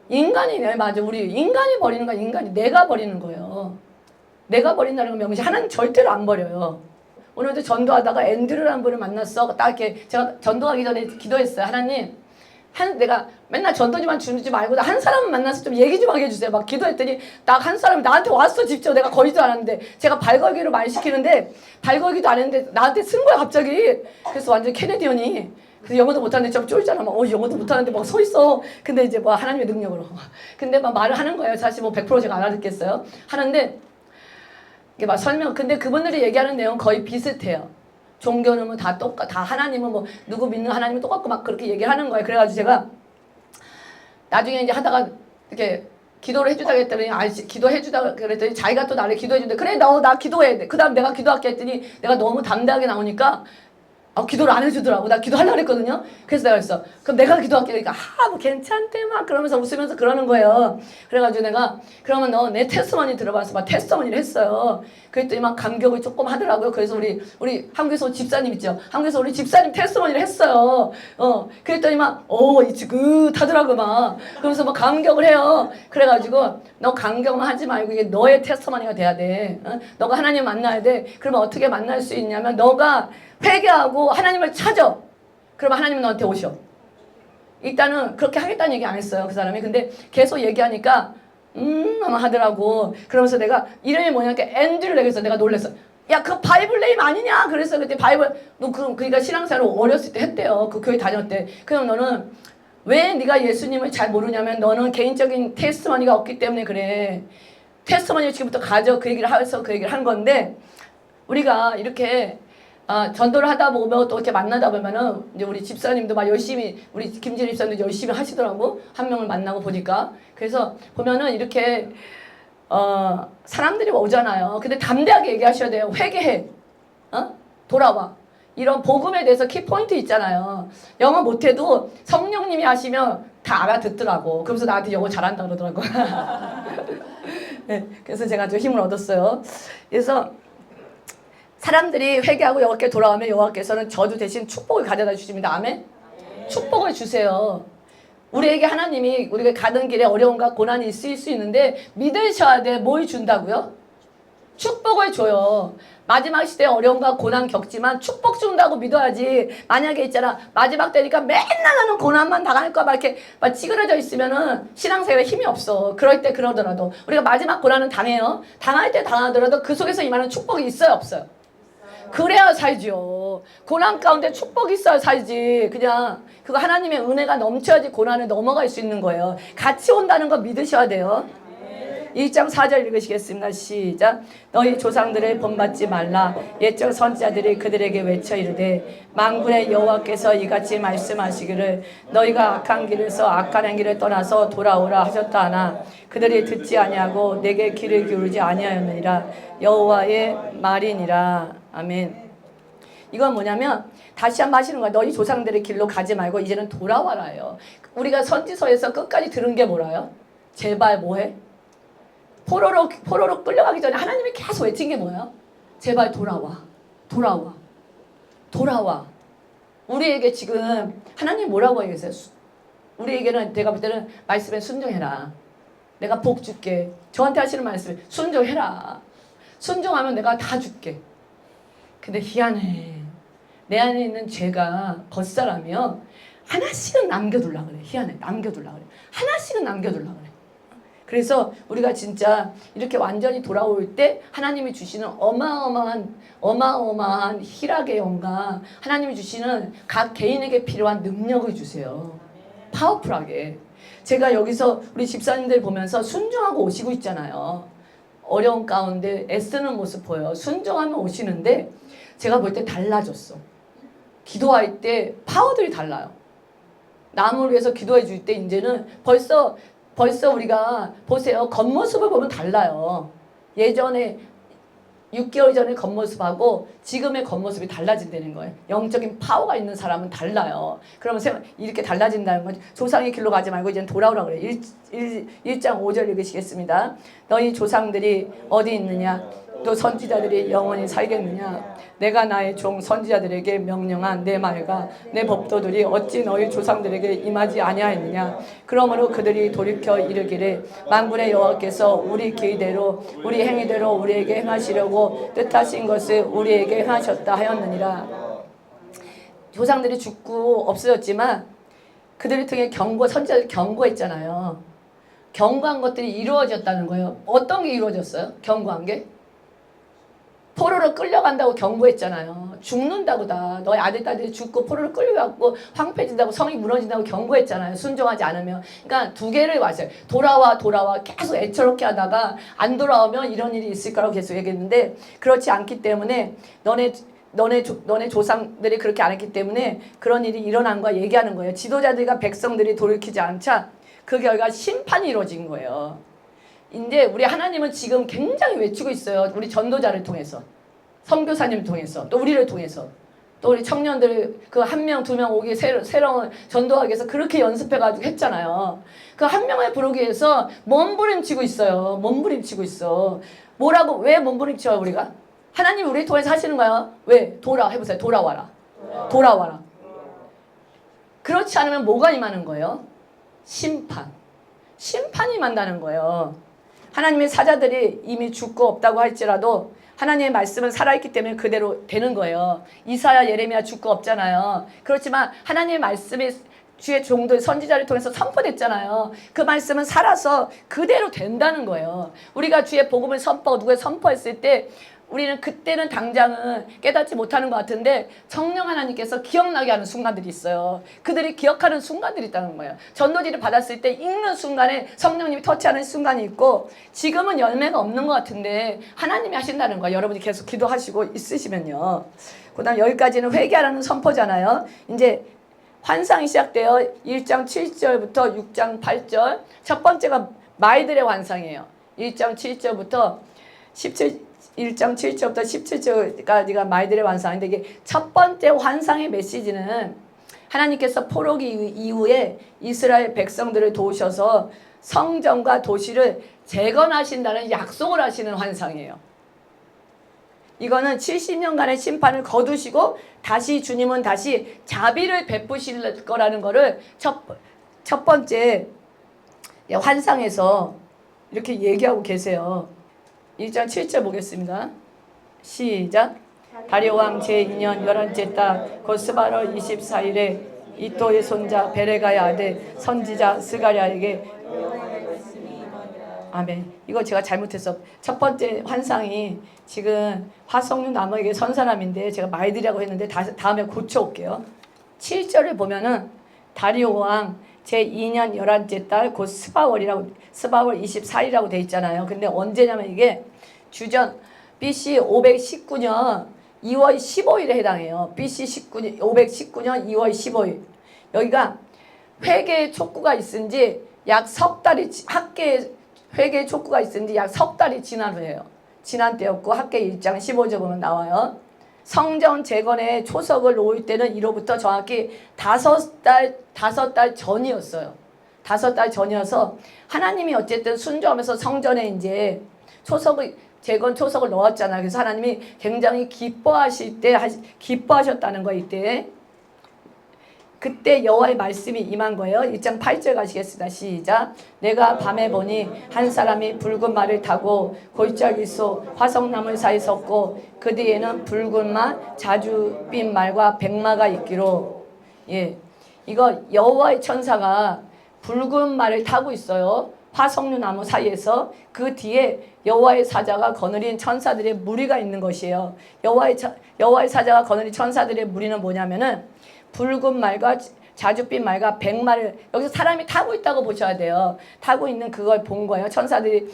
Speaker 1: 인간이네. 맞아. 우리 인간이 버리는 거야. 인간이. 내가 버리는 거예요. 내가 버린다는 건 명시. 하나님 절대로 안 버려요. 오늘도 전도하다가 앤드류라는 분을 만났어. 딱 이렇게 제가 전도하기 전에 기도했어요. 하나님, 내가 맨날 전도지만 주지 말고 한 사람을 만나서 좀 얘기 좀 하게 해주세요. 막 기도했더니 딱 한 사람이 나한테 왔어. 직접. 내가 거리도 않았는데 제가 발걸기로 말 시키는데 발걸기도 안 했는데 나한테 쓴 거야 갑자기. 그래서 완전 캐네디언이. 그래서 영어도 못하는데 좀 쫄잖아. 막 영어도 못하는데 막 서 있어. 근데 이제 뭐 하나님의 능력으로. 근데 막 말을 하는 거예요. 사실 뭐 100% 제가 알아듣겠어요. 하는데 이게 막 설명. 근데 그분들이 얘기하는 내용 거의 비슷해요. 종교는 뭐 다 다 하나님은 뭐 누구 믿는 하나님은 똑같고 막 그렇게 얘기하는 거예요. 그래가지고 제가 나중에 이제 하다가 이렇게 기도를 해주다가 했더니 기도해주다가 그랬더니 자기가 또 나를 기도해준대. 그래 나 기도해야 돼. 그 다음 내가 기도할게 했더니 내가 너무 담대하게 나오니까 기도를 안 해주더라고. 나 기도하려고 했거든요. 그래서 내가 그랬어. 그럼 내가 기도할게. 그러니까 뭐 괜찮대 막 그러면서 웃으면서 그러는 거예요. 그래가지고 내가 그러면 너 내 테스트머니 들어봐서 막 테스트머니를 했어요. 그랬더니 막 감격을 조금 하더라고요. 그래서 우리 한국에서 집사님 있죠. 한국에서 우리 집사님 테스트머니를 했어요. 그랬더니 막 지긋하더라고 막. 그러면서 막 감격을 해요. 그래가지고 너 감격만 하지 말고 이게 너의 테스트머니가 돼야 돼. 너가 하나님 만나야 돼. 그러면 어떻게 만날 수 있냐면 너가 회개하고 하나님을 찾아. 그러면 하나님은 너한테 오셔. 일단은 그렇게 하겠다는 얘기 안 했어요. 그 사람이. 근데 계속 얘기하니까 하더라고. 그러면서 내가 이름이 뭐냐니까 앤드류 그래서 내가 놀랬어. 야, 그 바이블 네임 아니냐? 그래서 그때 바이블 너 그러니까 신앙생활을 어렸을 때 했대요. 그 교회 다녔대. 그럼 너는 왜 네가 예수님을 잘 모르냐면 너는 개인적인 테스트머니가 없기 때문에 그래. 테스트머니를 지금부터 가져. 그 얘기를 해서 그 얘기를 한 건데 우리가 이렇게 전도를 하다 보면 또 이렇게 만나다 보면은 이제 우리 집사님도 막 열심히 우리 김진희 집사님도 열심히 하시더라고. 한 명을 만나고 보니까. 그래서 보면은 이렇게 사람들이 오잖아요. 근데 담대하게 얘기하셔야 돼요. 회개해. 돌아와. 이런 복음에 대해서 키포인트 있잖아요. 영어 못해도 성령님이 하시면 다 알아듣더라고. 그러면서 나한테 영어 잘한다 그러더라고. 네, 그래서 제가 좀 힘을 얻었어요. 그래서 사람들이 회개하고 여호와께 돌아오면 여호와께서는 저주 대신 축복을 가져다 주십니다. 아멘? 축복을 주세요. 우리에게 하나님이 우리가 가는 길에 어려움과 고난이 있을 수 있는데 믿으셔야 돼. 뭘 준다고요? 축복을 줘요. 마지막 시대에 어려움과 고난 겪지만 축복 준다고 믿어야지. 만약에 있잖아. 마지막 때니까 맨날 나는 고난만 당할까 막 이렇게 막 찌그러져 있으면은 신앙생활에 힘이 없어. 그럴 때 그러더라도 우리가 마지막 고난은 당해요. 당할 때 당하더라도 그 속에서 임하는 축복이 있어요, 없어요? 그래야 살지요. 고난 가운데 축복이 있어야 살지. 그냥 그거 하나님의 은혜가 넘쳐야지 고난을 넘어갈 수 있는 거예요. 같이 온다는 거 믿으셔야 돼요. 1장 4절 읽으시겠습니다. 시작. 너희 조상들을 본받지 말라. 옛적 선지자들이 그들에게 외쳐 이르되 만군의 여호와께서 이같이 말씀하시기를 너희가 악한 길에서 악한 행위를 떠나서 돌아오라 하셨다 하나 그들이 듣지 아니하고 내게 귀를 기울이지 아니하였느니라. 여호와의 말이니라. 아멘. 이건 뭐냐면 다시 한번 하시는 거야. 너희 조상들의 길로 가지 말고 이제는 돌아와라요. 우리가 선지서에서 끝까지 들은 게 뭐라요? 제발 뭐해? 포로로 끌려가기 전에 하나님이 계속 외친 게 뭐예요? 제발 돌아와. 돌아와. 돌아와. 우리에게 지금 하나님 뭐라고 얘기했어요? 우리에게는 내가 볼 때는 말씀에 순종해라. 내가 복 줄게. 저한테 하시는 말씀 순종해라. 순종하면 내가 다 줄게. 근데 희한해. 내 안에 있는 죄가 겉사람이요. 하나씩은 남겨둘라 그래. 희한해. 남겨둘라 그래. 하나씩은 남겨둘라 그래. 그래서 우리가 진짜 이렇게 완전히 돌아올 때 하나님이 주시는 어마어마한 희락의 영광, 하나님이 주시는 각 개인에게 필요한 능력을 주세요. 파워풀하게. 제가 여기서 우리 집사님들 보면서 순종하고 오시고 있잖아요. 어려운 가운데 애쓰는 모습 보여요. 순종하면 오시는데 제가 볼 때 달라졌어. 기도할 때 파워들이 달라요. 남을 위해서 기도해 줄 때 이제는 벌써 우리가 보세요. 겉모습을 보면 달라요. 예전에 6개월 전에 겉모습하고 지금의 겉모습이 달라진다는 거예요. 영적인 파워가 있는 사람은 달라요. 그러면 이렇게 달라진다는 거죠. 조상의 길로 가지 말고 이제는 돌아오라고 그래요. 1장 5절 읽으시겠습니다. 너희 조상들이 어디 있느냐? 또 선지자들이 영원히 살겠느냐? 내가 나의 종 선지자들에게 명령한 내 말과 내 법도들이 어찌 너희 조상들에게 임하지 아니하였느냐? 그러므로 그들이 돌이켜 이르기를 만군의 여호와께서 우리 기대로 우리 행위대로 우리에게 행하시려고 뜻하신 것을 우리에게 행하셨다 하였느니라. 조상들이 죽고 없어졌지만 그들을 통해 선지자들이 경고했잖아요. 경고한 것들이 이루어졌다는 거예요. 어떤 게 이루어졌어요? 경고한 게? 포로로 끌려간다고 경고했잖아요. 죽는다고 다. 너희 아들, 딸들이 죽고 포로로 끌려가고 황폐해진다고 성이 무너진다고 경고했잖아요. 순종하지 않으면. 그러니까 두 개를 왔어요. 돌아와 계속 애처롭게 하다가 안 돌아오면 이런 일이 있을 거라고 계속 얘기했는데 그렇지 않기 때문에 너네 조상들이 그렇게 안 했기 때문에 그런 일이 일어난 거야 얘기하는 거예요. 지도자들과 백성들이 돌이키지 않자 그 결과 심판이 이루어진 거예요. 이제 우리 하나님은 지금 굉장히 외치고 있어요. 우리 전도자를 통해서, 선교사님을 통해서, 또 우리를 통해서, 또 우리 청년들 그 한 명, 두 명 오기 새로운 전도하기 위해서 그렇게 연습해가지고 했잖아요. 그 한 명을 부르기 위해서 몸부림치고 있어요. 몸부림치고 있어. 뭐라고? 왜 몸부림쳐요 우리가? 하나님이 우리 통해서 하시는 거야. 왜? 해보세요. 돌아와라. 그렇지 않으면 뭐가 임하는 거예요? 심판이 임한다는 거예요. 하나님의 사자들이 이미 죽고 없다고 할지라도 하나님의 말씀은 살아있기 때문에 그대로 되는 거예요. 이사야, 예레미야 죽고 없잖아요. 그렇지만 하나님의 말씀이 주의 종들 선지자를 통해서 선포됐잖아요. 그 말씀은 살아서 그대로 된다는 거예요. 우리가 주의 복음을 누구에 선포했을 때 우리는 그때는 당장은 깨닫지 못하는 것 같은데 성령 하나님께서 기억나게 하는 순간들이 있어요. 그들이 기억하는 순간들이 있다는 거예요. 전도지를 받았을 때 읽는 순간에 성령님이 터치하는 순간이 있고 지금은 열매가 없는 것 같은데 하나님이 하신다는 거예요. 여러분이 계속 기도하시고 있으시면요. 그 다음 여기까지는 회개하라는 선포잖아요. 이제 환상이 시작돼요. 1장 7절부터 6장 8절. 첫 번째가 마이들의 환상이에요. 1장 7절부터 1장 7절부터 17절까지가 마이들의 환상인데 이게 첫 번째 환상의 메시지는 하나님께서 포로기 이후에 이스라엘 백성들을 도우셔서 성전과 도시를 재건하신다는 약속을 하시는 환상이에요. 이거는 70년간의 심판을 거두시고 다시 주님은 다시 자비를 베푸실 거라는 거를 첫 번째 환상에서 이렇게 얘기하고 계세요. 1장 7절 보겠습니다. 시작. 다리오 왕 제2년 11째 달 곧 스바월 24일에 이또의 손자 베레가의 아들 선지자 스가랴에게 아멘. 이거 제가 잘못했어. 첫 번째 환상이 지금 화석류 나무에게 선 사람인데 제가 말들이라고 했는데 다음에 고쳐올게요. 7절을 보면은 다리오 왕 제2년 11째 달 곧 스바월 24일이라고 돼 있잖아요. 근데 언제냐면 이게 주전 BC 519년 2월 15일에 해당해요. BC 519년 2월 15일. 여기가 회개의 촉구가 있은지 약 석 달이 회개의 촉구가 있은지 약 석 달이 지난 후예요. 지난 때였고 학계 1장 15절 보면 나와요. 성전 재건의 초석을 놓을 때는 이로부터 정확히 5달 전이었어요. 5달 전이어서 하나님이 어쨌든 순종하면서 성전에 이제 재건 초석을 넣었잖아요. 그래서 하나님이 굉장히 기뻐하셨다는 거 이때. 그때 여호와의 말씀이 임한 거예요. 1장 8절 가시겠습니다. 시작. 내가 밤에 보니 한 사람이 붉은 말을 타고 골짜기 속 화석나무 사이에 섰고 그 뒤에는 붉은 말, 자주빛 말과 백마가 있기로. 예, 이거 여호와의 천사가 붉은 말을 타고 있어요. 화석류 나무 사이에서. 그 뒤에 여호와의 사자가 거느린 천사들의 무리가 있는 것이에요. 여호와의 사자가 거느린 천사들의 무리는 뭐냐면은 붉은 말과 자주빛 말과 백마를 여기서 사람이 타고 있다고 보셔야 돼요. 타고 있는 그걸 본 거예요. 천사들이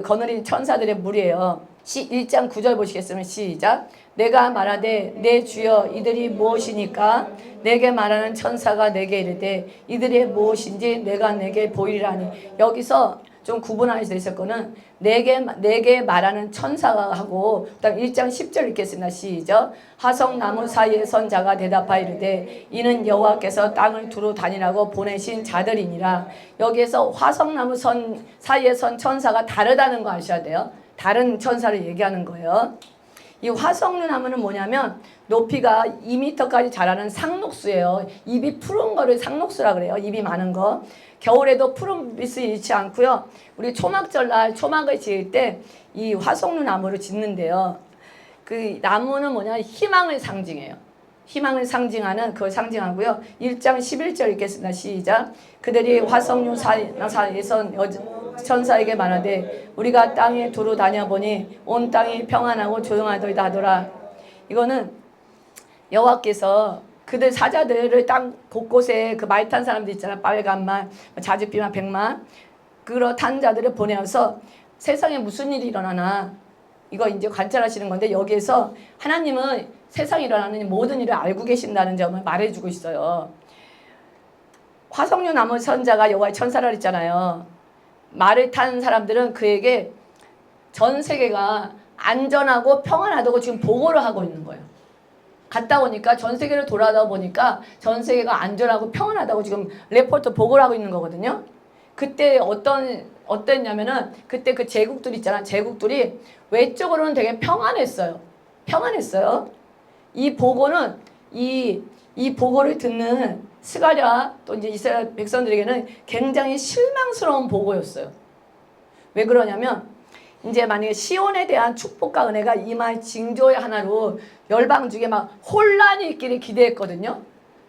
Speaker 1: 거느린 천사들의 무리예요. 1장 9절 보시겠으면 시작. 내가 말하되 내 주여 이들이 무엇이니까 내게 말하는 천사가 내게 이르되 이들이 무엇인지 내가 내게 보이리라니. 여기서 좀 구분하셔야 되실 거는 내게 말하는 천사가 하고 그다음 1장 10절 읽겠습니다. 시작. 화석나무 사이에 선 자가 대답하여 이르되 이는 여호와께서 땅을 두루 다니라고 보내신 자들이니라. 여기에서 화석나무 사이에 선 천사가 다르다는 거 아셔야 돼요. 다른 천사를 얘기하는 거예요. 이 화석류 나무는 뭐냐면 높이가 2m까지 자라는 상록수예요. 잎이 푸른 거를 상록수라 그래요. 잎이 많은 거. 겨울에도 푸른 빛을 잃지 않고요. 우리 초막절 날 초막을 지을 때 이 화석류 나무를 짓는데요. 그 나무는 뭐냐? 희망을 상징해요. 희망을 상징하는 그걸 상징하고요. 1장 11절 읽겠습니다. 시작. 그들이 화석류 사이에서 천사에게 말하되 우리가 땅에 두루 다녀보니 온 땅이 평안하고 조용하더이다 하더라. 이거는 여호와께서 그들 사자들을 땅 곳곳에 그 말 탄 사람들 있잖아요. 빨간 말, 자줏빛말, 백말 그런 탄 자들을 보내어서 세상에 무슨 일이 일어나나 이거 이제 관찰하시는 건데 여기에서 하나님은 세상에 일어나는 모든 일을 알고 계신다는 점을 말해주고 있어요. 화석류 나무 선자가 여호와의 천사라 했잖아요. 말을 탄 사람들은 그에게 전 세계가 안전하고 평안하다고 지금 보고를 하고 있는 거예요. 갔다 오니까 전 세계를 돌아다 보니까 전 세계가 안전하고 평안하다고 지금 레포트 보고를 하고 있는 거거든요. 그때 어땠냐면은 그때 그 제국들 있잖아. 제국들이 외적으로는 되게 평안했어요. 평안했어요. 이 보고는 이 보고를 듣는 스가랴 또 이제 이스라엘 백성들에게는 굉장히 실망스러운 보고였어요. 왜 그러냐면 이제 만약에 시온에 대한 축복과 은혜가 임할 징조의 하나로 열방 중에 막 혼란이 있기를 기대했거든요.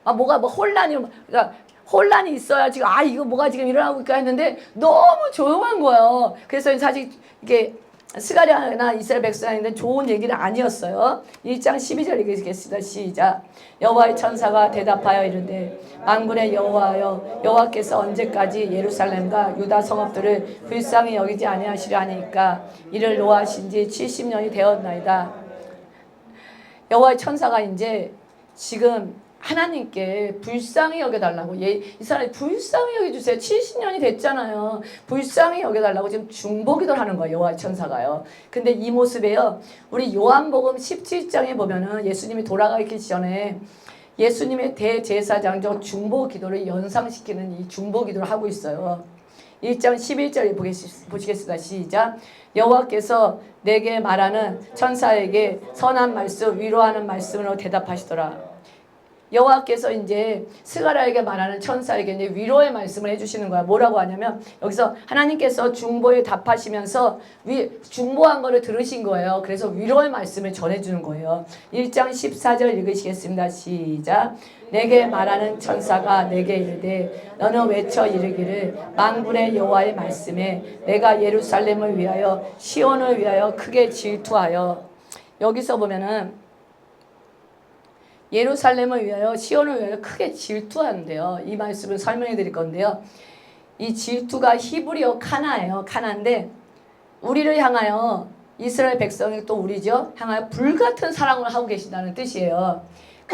Speaker 1: 뭐가 혼란이 그러니까 혼란이 있어야 지금 이거 뭐가 지금 일어나고 있까 했는데 너무 조용한 거예요. 그래서 사실 이게 스가랴나 이스라엘 백성인데 좋은 얘기는 아니었어요. 1장 12절 읽겠습니다. 시작. 여호와의 천사가 대답하여 이르되 만군의 여호와여 여호와께서 언제까지 예루살렘과 유다 성읍들을 불쌍히 여기지 아니하시려 하니까 이를 노하신 지 70년이 되었나이다. 여호와의 천사가 이제 지금 하나님께 불쌍히 여겨달라고 이스라엘 불쌍히 여겨주세요. 70년이 됐잖아요. 불쌍히 여겨달라고 지금 중보기도를 하는 거예요. 여호와 천사가요. 근데 이 모습에요. 우리 요한복음 17장에 보면은 예수님이 돌아가기 전에 예수님의 대제사장적 중보기도를 연상시키는 이 중보기도를 하고 있어요. 1장 11절 보시겠습니다. 시작. 여호와께서 내게 말하는 천사에게 선한 말씀 위로하는 말씀으로 대답하시더라. 여호와께서 이제 스가랴에게 말하는 천사에게 이제 위로의 말씀을 해주시는 거야. 뭐라고 하냐면 여기서 하나님께서 중보에 답하시면서 중보한 거를 들으신 거예요. 그래서 위로의 말씀을 전해주는 거예요. 1장 14절 읽으시겠습니다. 시작. 내게 말하는 천사가 내게 이르되 너는 외쳐 이르기를 만군의 여호와의 말씀에 내가 예루살렘을 위하여 시온을 위하여 크게 질투하여. 여기서 보면은 예루살렘을 위하여 시온을 위하여 크게 질투하는데요. 이 말씀을 설명해 드릴 건데요. 이 질투가 히브리어 카나예요. 카나인데 우리를 향하여 이스라엘 백성이 또 우리죠. 향하여 불같은 사랑을 하고 계신다는 뜻이에요.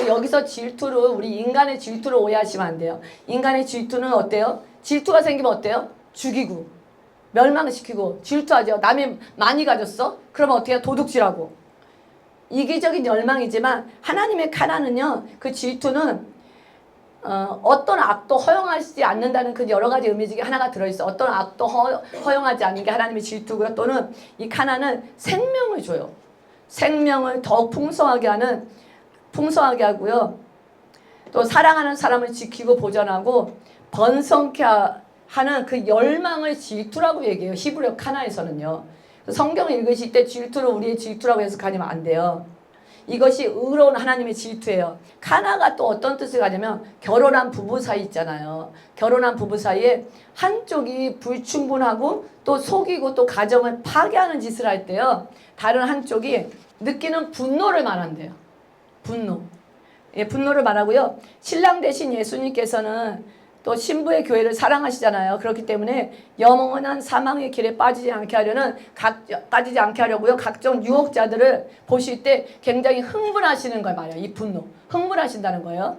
Speaker 1: 여기서 질투를 우리 인간의 질투를 오해하시면 안 돼요. 인간의 질투는 어때요? 질투가 생기면 어때요? 죽이고 멸망시키고 질투하죠. 남이 많이 가졌어? 그러면 어떻게 해요? 도둑질하고. 이기적인 열망이지만 하나님의 카나는요. 그 질투는 어떤 악도 허용하지 않는다는 그 여러 가지 의미 중에 하나가 들어있어. 어떤 악도 허용하지 않는 게 하나님의 질투고요. 또는 이 카나는 생명을 줘요. 생명을 더 풍성하게 하고요. 또 사랑하는 사람을 지키고 보존하고 번성케 하는 그 열망을 질투라고 얘기해요. 히브리어 카나에서는요. 성경을 읽으실 때 질투를 우리의 질투라고 해석하면 안 돼요. 이것이 의로운 하나님의 질투예요. 카나가 또 어떤 뜻을 가냐면 결혼한 부부 사이 있잖아요. 결혼한 부부 사이에 한쪽이 불충분하고 또 속이고 또 가정을 파괴하는 짓을 할 때요. 다른 한쪽이 느끼는 분노를 말한대요. 분노. 분노를 말하고요. 신랑 대신 예수님께서는 또 신부의 교회를 사랑하시잖아요. 그렇기 때문에 영원한 사망의 길에 빠지지 않게 하려고요. 각종 유혹자들을 보실 때 굉장히 흥분하시는 걸 말해요. 이 분노. 흥분하신다는 거예요.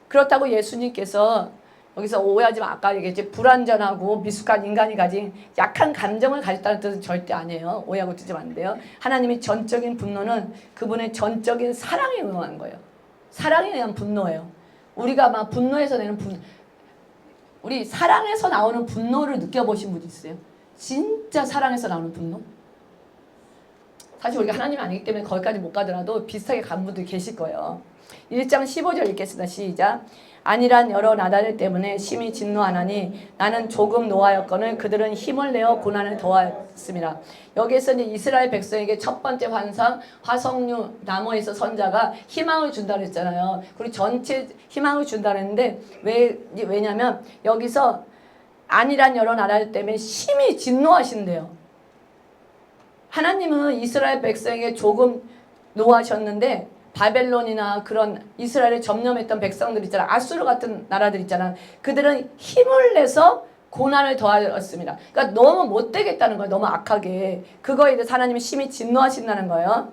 Speaker 1: 그렇다고 예수님께서 여기서 오해하지 마. 아까 얘기했지. 불완전하고 미숙한 인간이 가진 약한 감정을 가졌다는 뜻은 절대 아니에요. 오해하고 듣지 안 돼요. 하나님의 전적인 분노는 그분의 전적인 사랑에 의한 거예요. 사랑에 의한 분노예요. 우리가 막 분노해서 내는 우리 사랑에서 나오는 분노를 느껴보신 분 있어요? 진짜 사랑에서 나오는 분노. 사실 우리가 하나님이 아니기 때문에 거기까지 못 가더라도 비슷하게 간 분들이 계실 거예요. 1장 15절 읽겠습니다. 시작. 안일한 여러 나라들 때문에 심히 진노하나니 나는 조금 노하였거늘 그들은 힘을 내어 고난을 더하였습니다. 여기에서 이제 이스라엘 백성에게 첫 번째 환상, 화석류 나무에서 선자가 희망을 준다 그랬잖아요. 그리고 전체 희망을 준다 그랬는데 왜냐면 여기서 안일한 여러 나라들 때문에 심히 진노하신대요. 하나님은 이스라엘 백성에게 조금 노하셨는데 바벨론이나 그런 이스라엘을 점령했던 백성들 있잖아. 아수르 같은 나라들 있잖아. 그들은 힘을 내서 고난을 더하였습니다. 그러니까 너무 못되겠다는 거예요. 너무 악하게. 그거에 대해서 하나님이 심히 진노하신다는 거예요.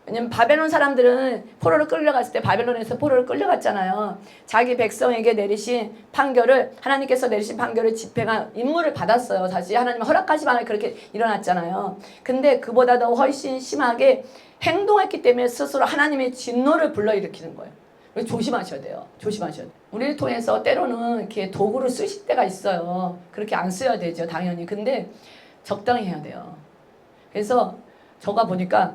Speaker 1: 왜냐면 바벨론 사람들은 포로를 끌려갔을 때 바벨론에서 포로를 끌려갔잖아요. 자기 백성에게 내리신 판결을 하나님께서 내리신 판결을 집행한 임무를 받았어요. 사실 하나님 허락하시면 그렇게 일어났잖아요. 근데 그보다도 훨씬 심하게 행동했기 때문에 스스로 하나님의 진노를 불러일으키는 거예요. 조심하셔야 돼요. 조심하셔야 돼요. 우리를 통해서 때로는 이렇게 도구를 쓰실 때가 있어요. 그렇게 안 써야 되죠, 당연히. 근데 적당히 해야 돼요. 그래서 저가 보니까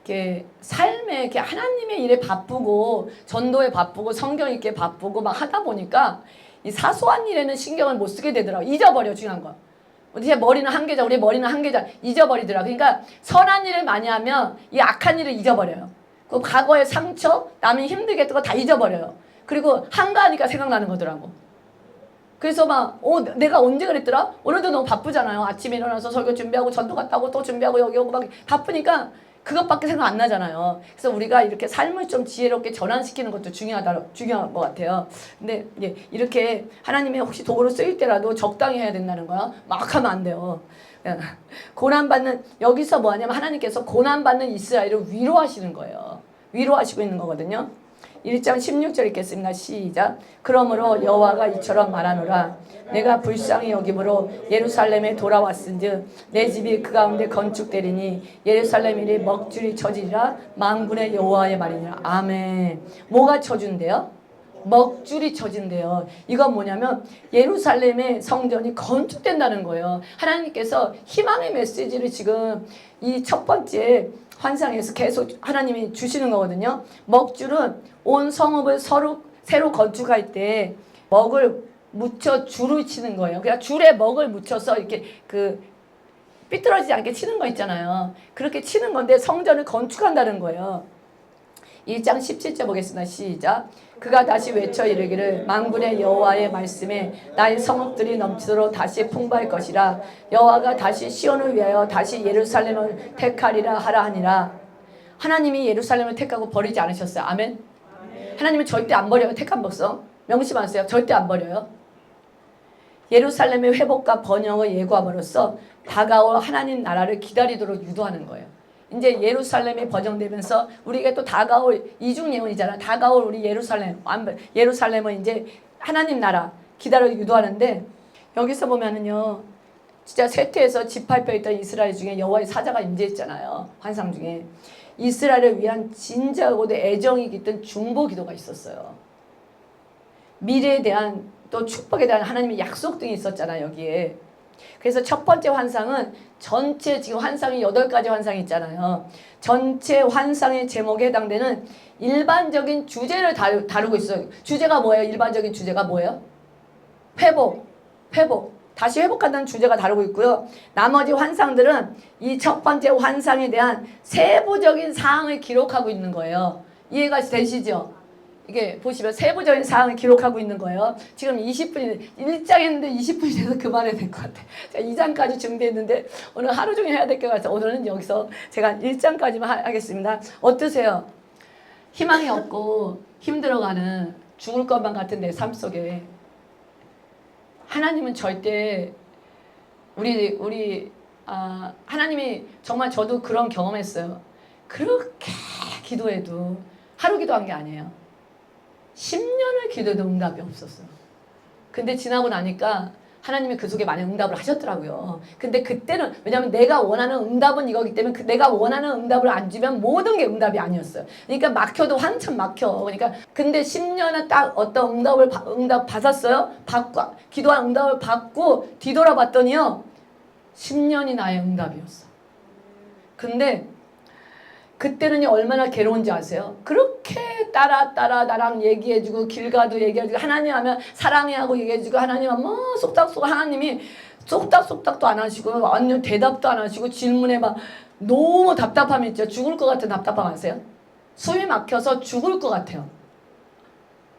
Speaker 1: 이렇게 삶에 이렇게 하나님의 일에 바쁘고 전도에 바쁘고 성경 읽기에 바쁘고 막 하다 보니까 이 사소한 일에는 신경을 못 쓰게 되더라고요. 잊어버려, 중요한 거. 우리 머리는 한계자, 우리 머리는 한계자 잊어버리더라. 그러니까 선한 일을 많이 하면 이 악한 일을 잊어버려요. 그 과거의 상처, 남이 힘들게 했던 거 다 잊어버려요. 그리고 한가하니까 생각나는 거더라고. 그래서 막 내가 언제 그랬더라? 오늘도 너무 바쁘잖아요. 아침에 일어나서 설교 준비하고 전도 갔다 오고 또 준비하고 여기 오고 막 바쁘니까 그것밖에 생각 안 나잖아요. 그래서 우리가 이렇게 삶을 좀 지혜롭게 전환시키는 것도 중요한 것 같아요. 근데 이렇게 하나님이 혹시 도구로 쓰일 때라도 적당히 해야 된다는 거야. 막 하면 안 돼요. 고난받는, 여기서 뭐 하냐면 하나님께서 고난받는 이스라엘을 위로하시는 거예요. 위로하시고 있는 거거든요. 1장 16절 읽겠습니다. 시작. 그러므로 여호와가 이처럼 말하노라. 내가 불쌍히 여김으로 예루살렘에 돌아왔은즉 내 집이 그 가운데 건축되리니 예루살렘이 먹줄이 쳐지리라. 만군의 여호와의 말이니라. 아멘. 뭐가 쳐준대요? 먹줄이 쳐진대요. 이건 뭐냐면 예루살렘의 성전이 건축된다는 거예요. 하나님께서 희망의 메시지를 지금 이 첫 번째 환상에서 계속 하나님이 주시는 거거든요. 먹줄은 온 성읍을 새로 건축할 때 먹을 묻혀 줄을 치는 거예요. 그냥 줄에 먹을 묻혀서 이렇게 삐뚤어지지 않게 치는 거 있잖아요. 그렇게 치는 건데 성전을 건축한다는 거예요. 1장 17절 보겠습니다. 시작. 그가 다시 외쳐 이르기를 만군의 여호와의 말씀에 나의 성읍들이 넘치도록 다시 풍부할 것이라. 여호와가 다시 시온을 위하여 다시 예루살렘을 택하리라 하라 하니라. 하나님이 예루살렘을 택하고 버리지 않으셨어요. 아멘. 하나님은 절대 안 버려요. 택한 백성 명심하세요. 절대 안 버려요. 예루살렘의 회복과 번영을 예고함으로써 다가올 하나님 나라를 기다리도록 유도하는 거예요. 이제 예루살렘이 번영되면서 우리가 또 다가올 이중 예언이잖아. 다가올 우리 예루살렘은 이제 하나님 나라 기다려 유도하는데, 여기서 보면은요, 진짜 쇠퇴해서 지팔뼈 있던 이스라엘 중에 여호와의 사자가 임재했잖아요. 환상 중에 이스라엘을 위한 진지하고도 애정이 깃든 중보 기도가 있었어요. 미래에 대한 또 축복에 대한 하나님의 약속 등이 있었잖아요, 여기에. 그래서 첫 번째 환상은 전체 지금 환상이 8가지 환상이 있잖아요. 전체 환상의 제목에 해당되는 일반적인 주제를 다루고 있어요. 주제가 뭐예요? 일반적인 주제가 뭐예요? 회복. 다시 회복한다는 주제가 다루고 있고요. 나머지 환상들은 이 첫 번째 환상에 대한 세부적인 사항을 기록하고 있는 거예요. 이해가 되시죠? 이게 보시면 세부적인 사항을 기록하고 있는 거예요. 지금 20분이 1장 했는데 20분이 돼서 그만해야 될 것 같아요. 제가 2장까지 준비했는데 오늘 하루 종일 해야 될 것 같아요. 오늘은 여기서 제가 1장까지만 하겠습니다. 어떠세요? 희망이 없고 힘들어가는 죽을 것만 같은 내 삶 속에 하나님은 절대 하나님이 정말 저도 그런 경험했어요. 그렇게 기도해도 하루 기도한 게 아니에요. 10년을 기도해도 응답이 없었어요. 근데 지나고 나니까 하나님이 그 속에 많은 응답을 하셨더라고요. 근데 그때는 왜냐하면 내가 원하는 응답은 이거기 때문에 내가 원하는 응답을 안 주면 모든 게 응답이 아니었어요. 그러니까 막혀도 한참 막혀. 그러니까 근데 10년은 딱 어떤 응답 받았어요. 받고 기도한 응답을 받고 뒤돌아봤더니요. 10년이 나의 응답이었어. 근데 그때는 얼마나 괴로운지 아세요? 그렇게 따라 나랑 얘기해주고 길 가도 얘기해주고 하나님 하면 사랑해 하고 얘기해주고 하나님 하면 뭐 쏙닥쏙 하나님이 쏙닥쏙닥도 안 하시고 완전 대답도 안 하시고 질문에 막 너무 답답함이 있죠. 죽을 것 같은 답답함 아세요? 숨이 막혀서 죽을 것 같아요.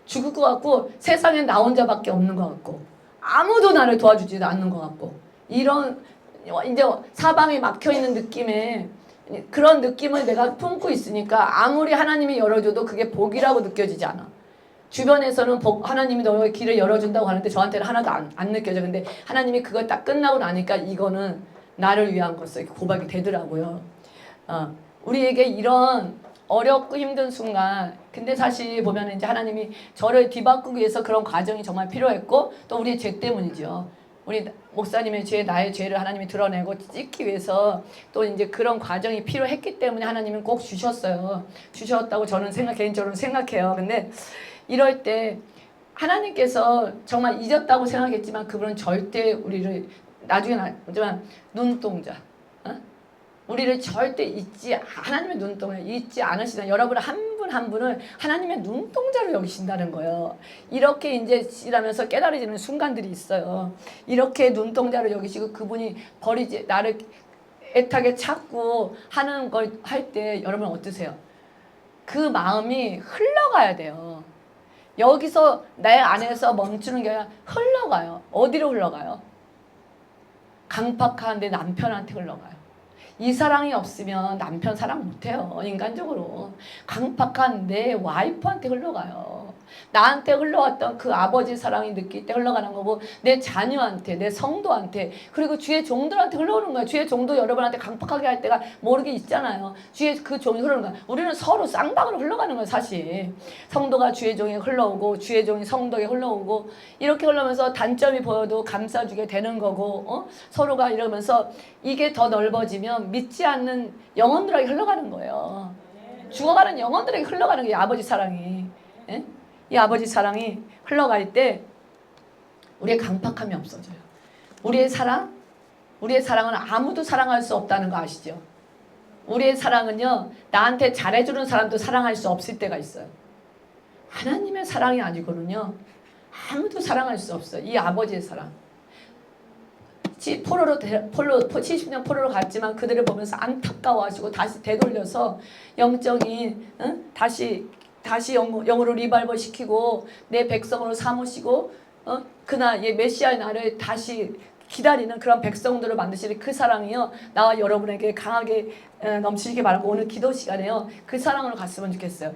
Speaker 1: 죽을 것 같고 세상에 나 혼자밖에 없는 것 같고 아무도 나를 도와주지도 않는 것 같고 이런 이제 사방이 막혀있는 느낌에 그런 느낌을 내가 품고 있으니까 아무리 하나님이 열어줘도 그게 복이라고 느껴지지 않아. 주변에서는 하나님이 너의 길을 열어준다고 하는데 저한테는 하나도 안 느껴져. 근데 하나님이 그거 딱 끝나고 나니까 이거는 나를 위한 것을 고백이 되더라고요. 우리에게 이런 어렵고 힘든 순간 근데 사실 보면 이제 하나님이 저를 뒤바꾸기 위해서 그런 과정이 정말 필요했고 또 우리의 죄 때문이죠. 우리 목사님의 죄, 나의 죄를 하나님이 드러내고 찢기 위해서 또 이제 그런 과정이 필요했기 때문에 하나님은 꼭 주셨어요. 주셨다고 저는 개인적으로 생각해요. 근데 이럴 때 하나님께서 정말 잊었다고 생각했지만 그분은 절대 우리를 나중에 하지만 눈동자, 우리를 절대 하나님의 눈동자 잊지 않으시다. 여러분 한 분 한 분을 하나님의 눈동자로 여기신다는 거예요. 이렇게 이제 일하면서 깨달아지는 순간들이 있어요. 이렇게 눈동자로 여기시고 그분이 나를 애타게 찾고 하는 걸 할 때 여러분 어떠세요? 그 마음이 흘러가야 돼요. 여기서 내 안에서 멈추는 게 아니라 흘러가요. 어디로 흘러가요? 강팍한 내 남편한테 흘러가요. 이 사랑이 없으면 남편 사랑 못해요. 인간적으로. 강팍한 내 와이프한테 흘러가요. 나한테 흘러왔던 그 아버지 사랑이 느낄 때 흘러가는 거고 내 자녀한테 내 성도한테 그리고 주의 종들한테 흘러오는 거예요. 주의 종도 여러분한테 강팍하게 할 때가 모르게 있잖아요. 주의 그 종이 흐르는 거예요. 우리는 서로 쌍방으로 흘러가는 거예요. 사실. 성도가 주의 종에 흘러오고 주의 종이 성도에 흘러오고 이렇게 흘러면서 단점이 보여도 감싸주게 되는 거고 서로가 이러면서 이게 더 넓어지면 믿지 않는 영혼들에게 흘러가는 거예요. 죽어가는 영혼들에게 흘러가는 게 아버지 사랑이. 예? 이 아버지 사랑이 흘러갈 때 우리의 강팍함이 없어져요. 우리의 사랑은 아무도 사랑할 수 없다는 거 아시죠? 우리의 사랑은요, 나한테 잘해주는 사람도 사랑할 수 없을 때가 있어요. 하나님의 사랑이 아니고는요, 아무도 사랑할 수 없어요. 이 아버지의 사랑. 70년 포로로 갔지만 그들을 보면서 안타까워하시고 다시 되돌려서 영적인 다시 영으로 리발버 시키고 내 백성으로 삼으시고 그날 메시아의 날을 다시 기다리는 그런 백성들을 만드시는 그 사랑이요 나와 여러분에게 강하게 넘치게 바라고 오늘 기도 시간에요 그 사랑으로 갔으면 좋겠어요.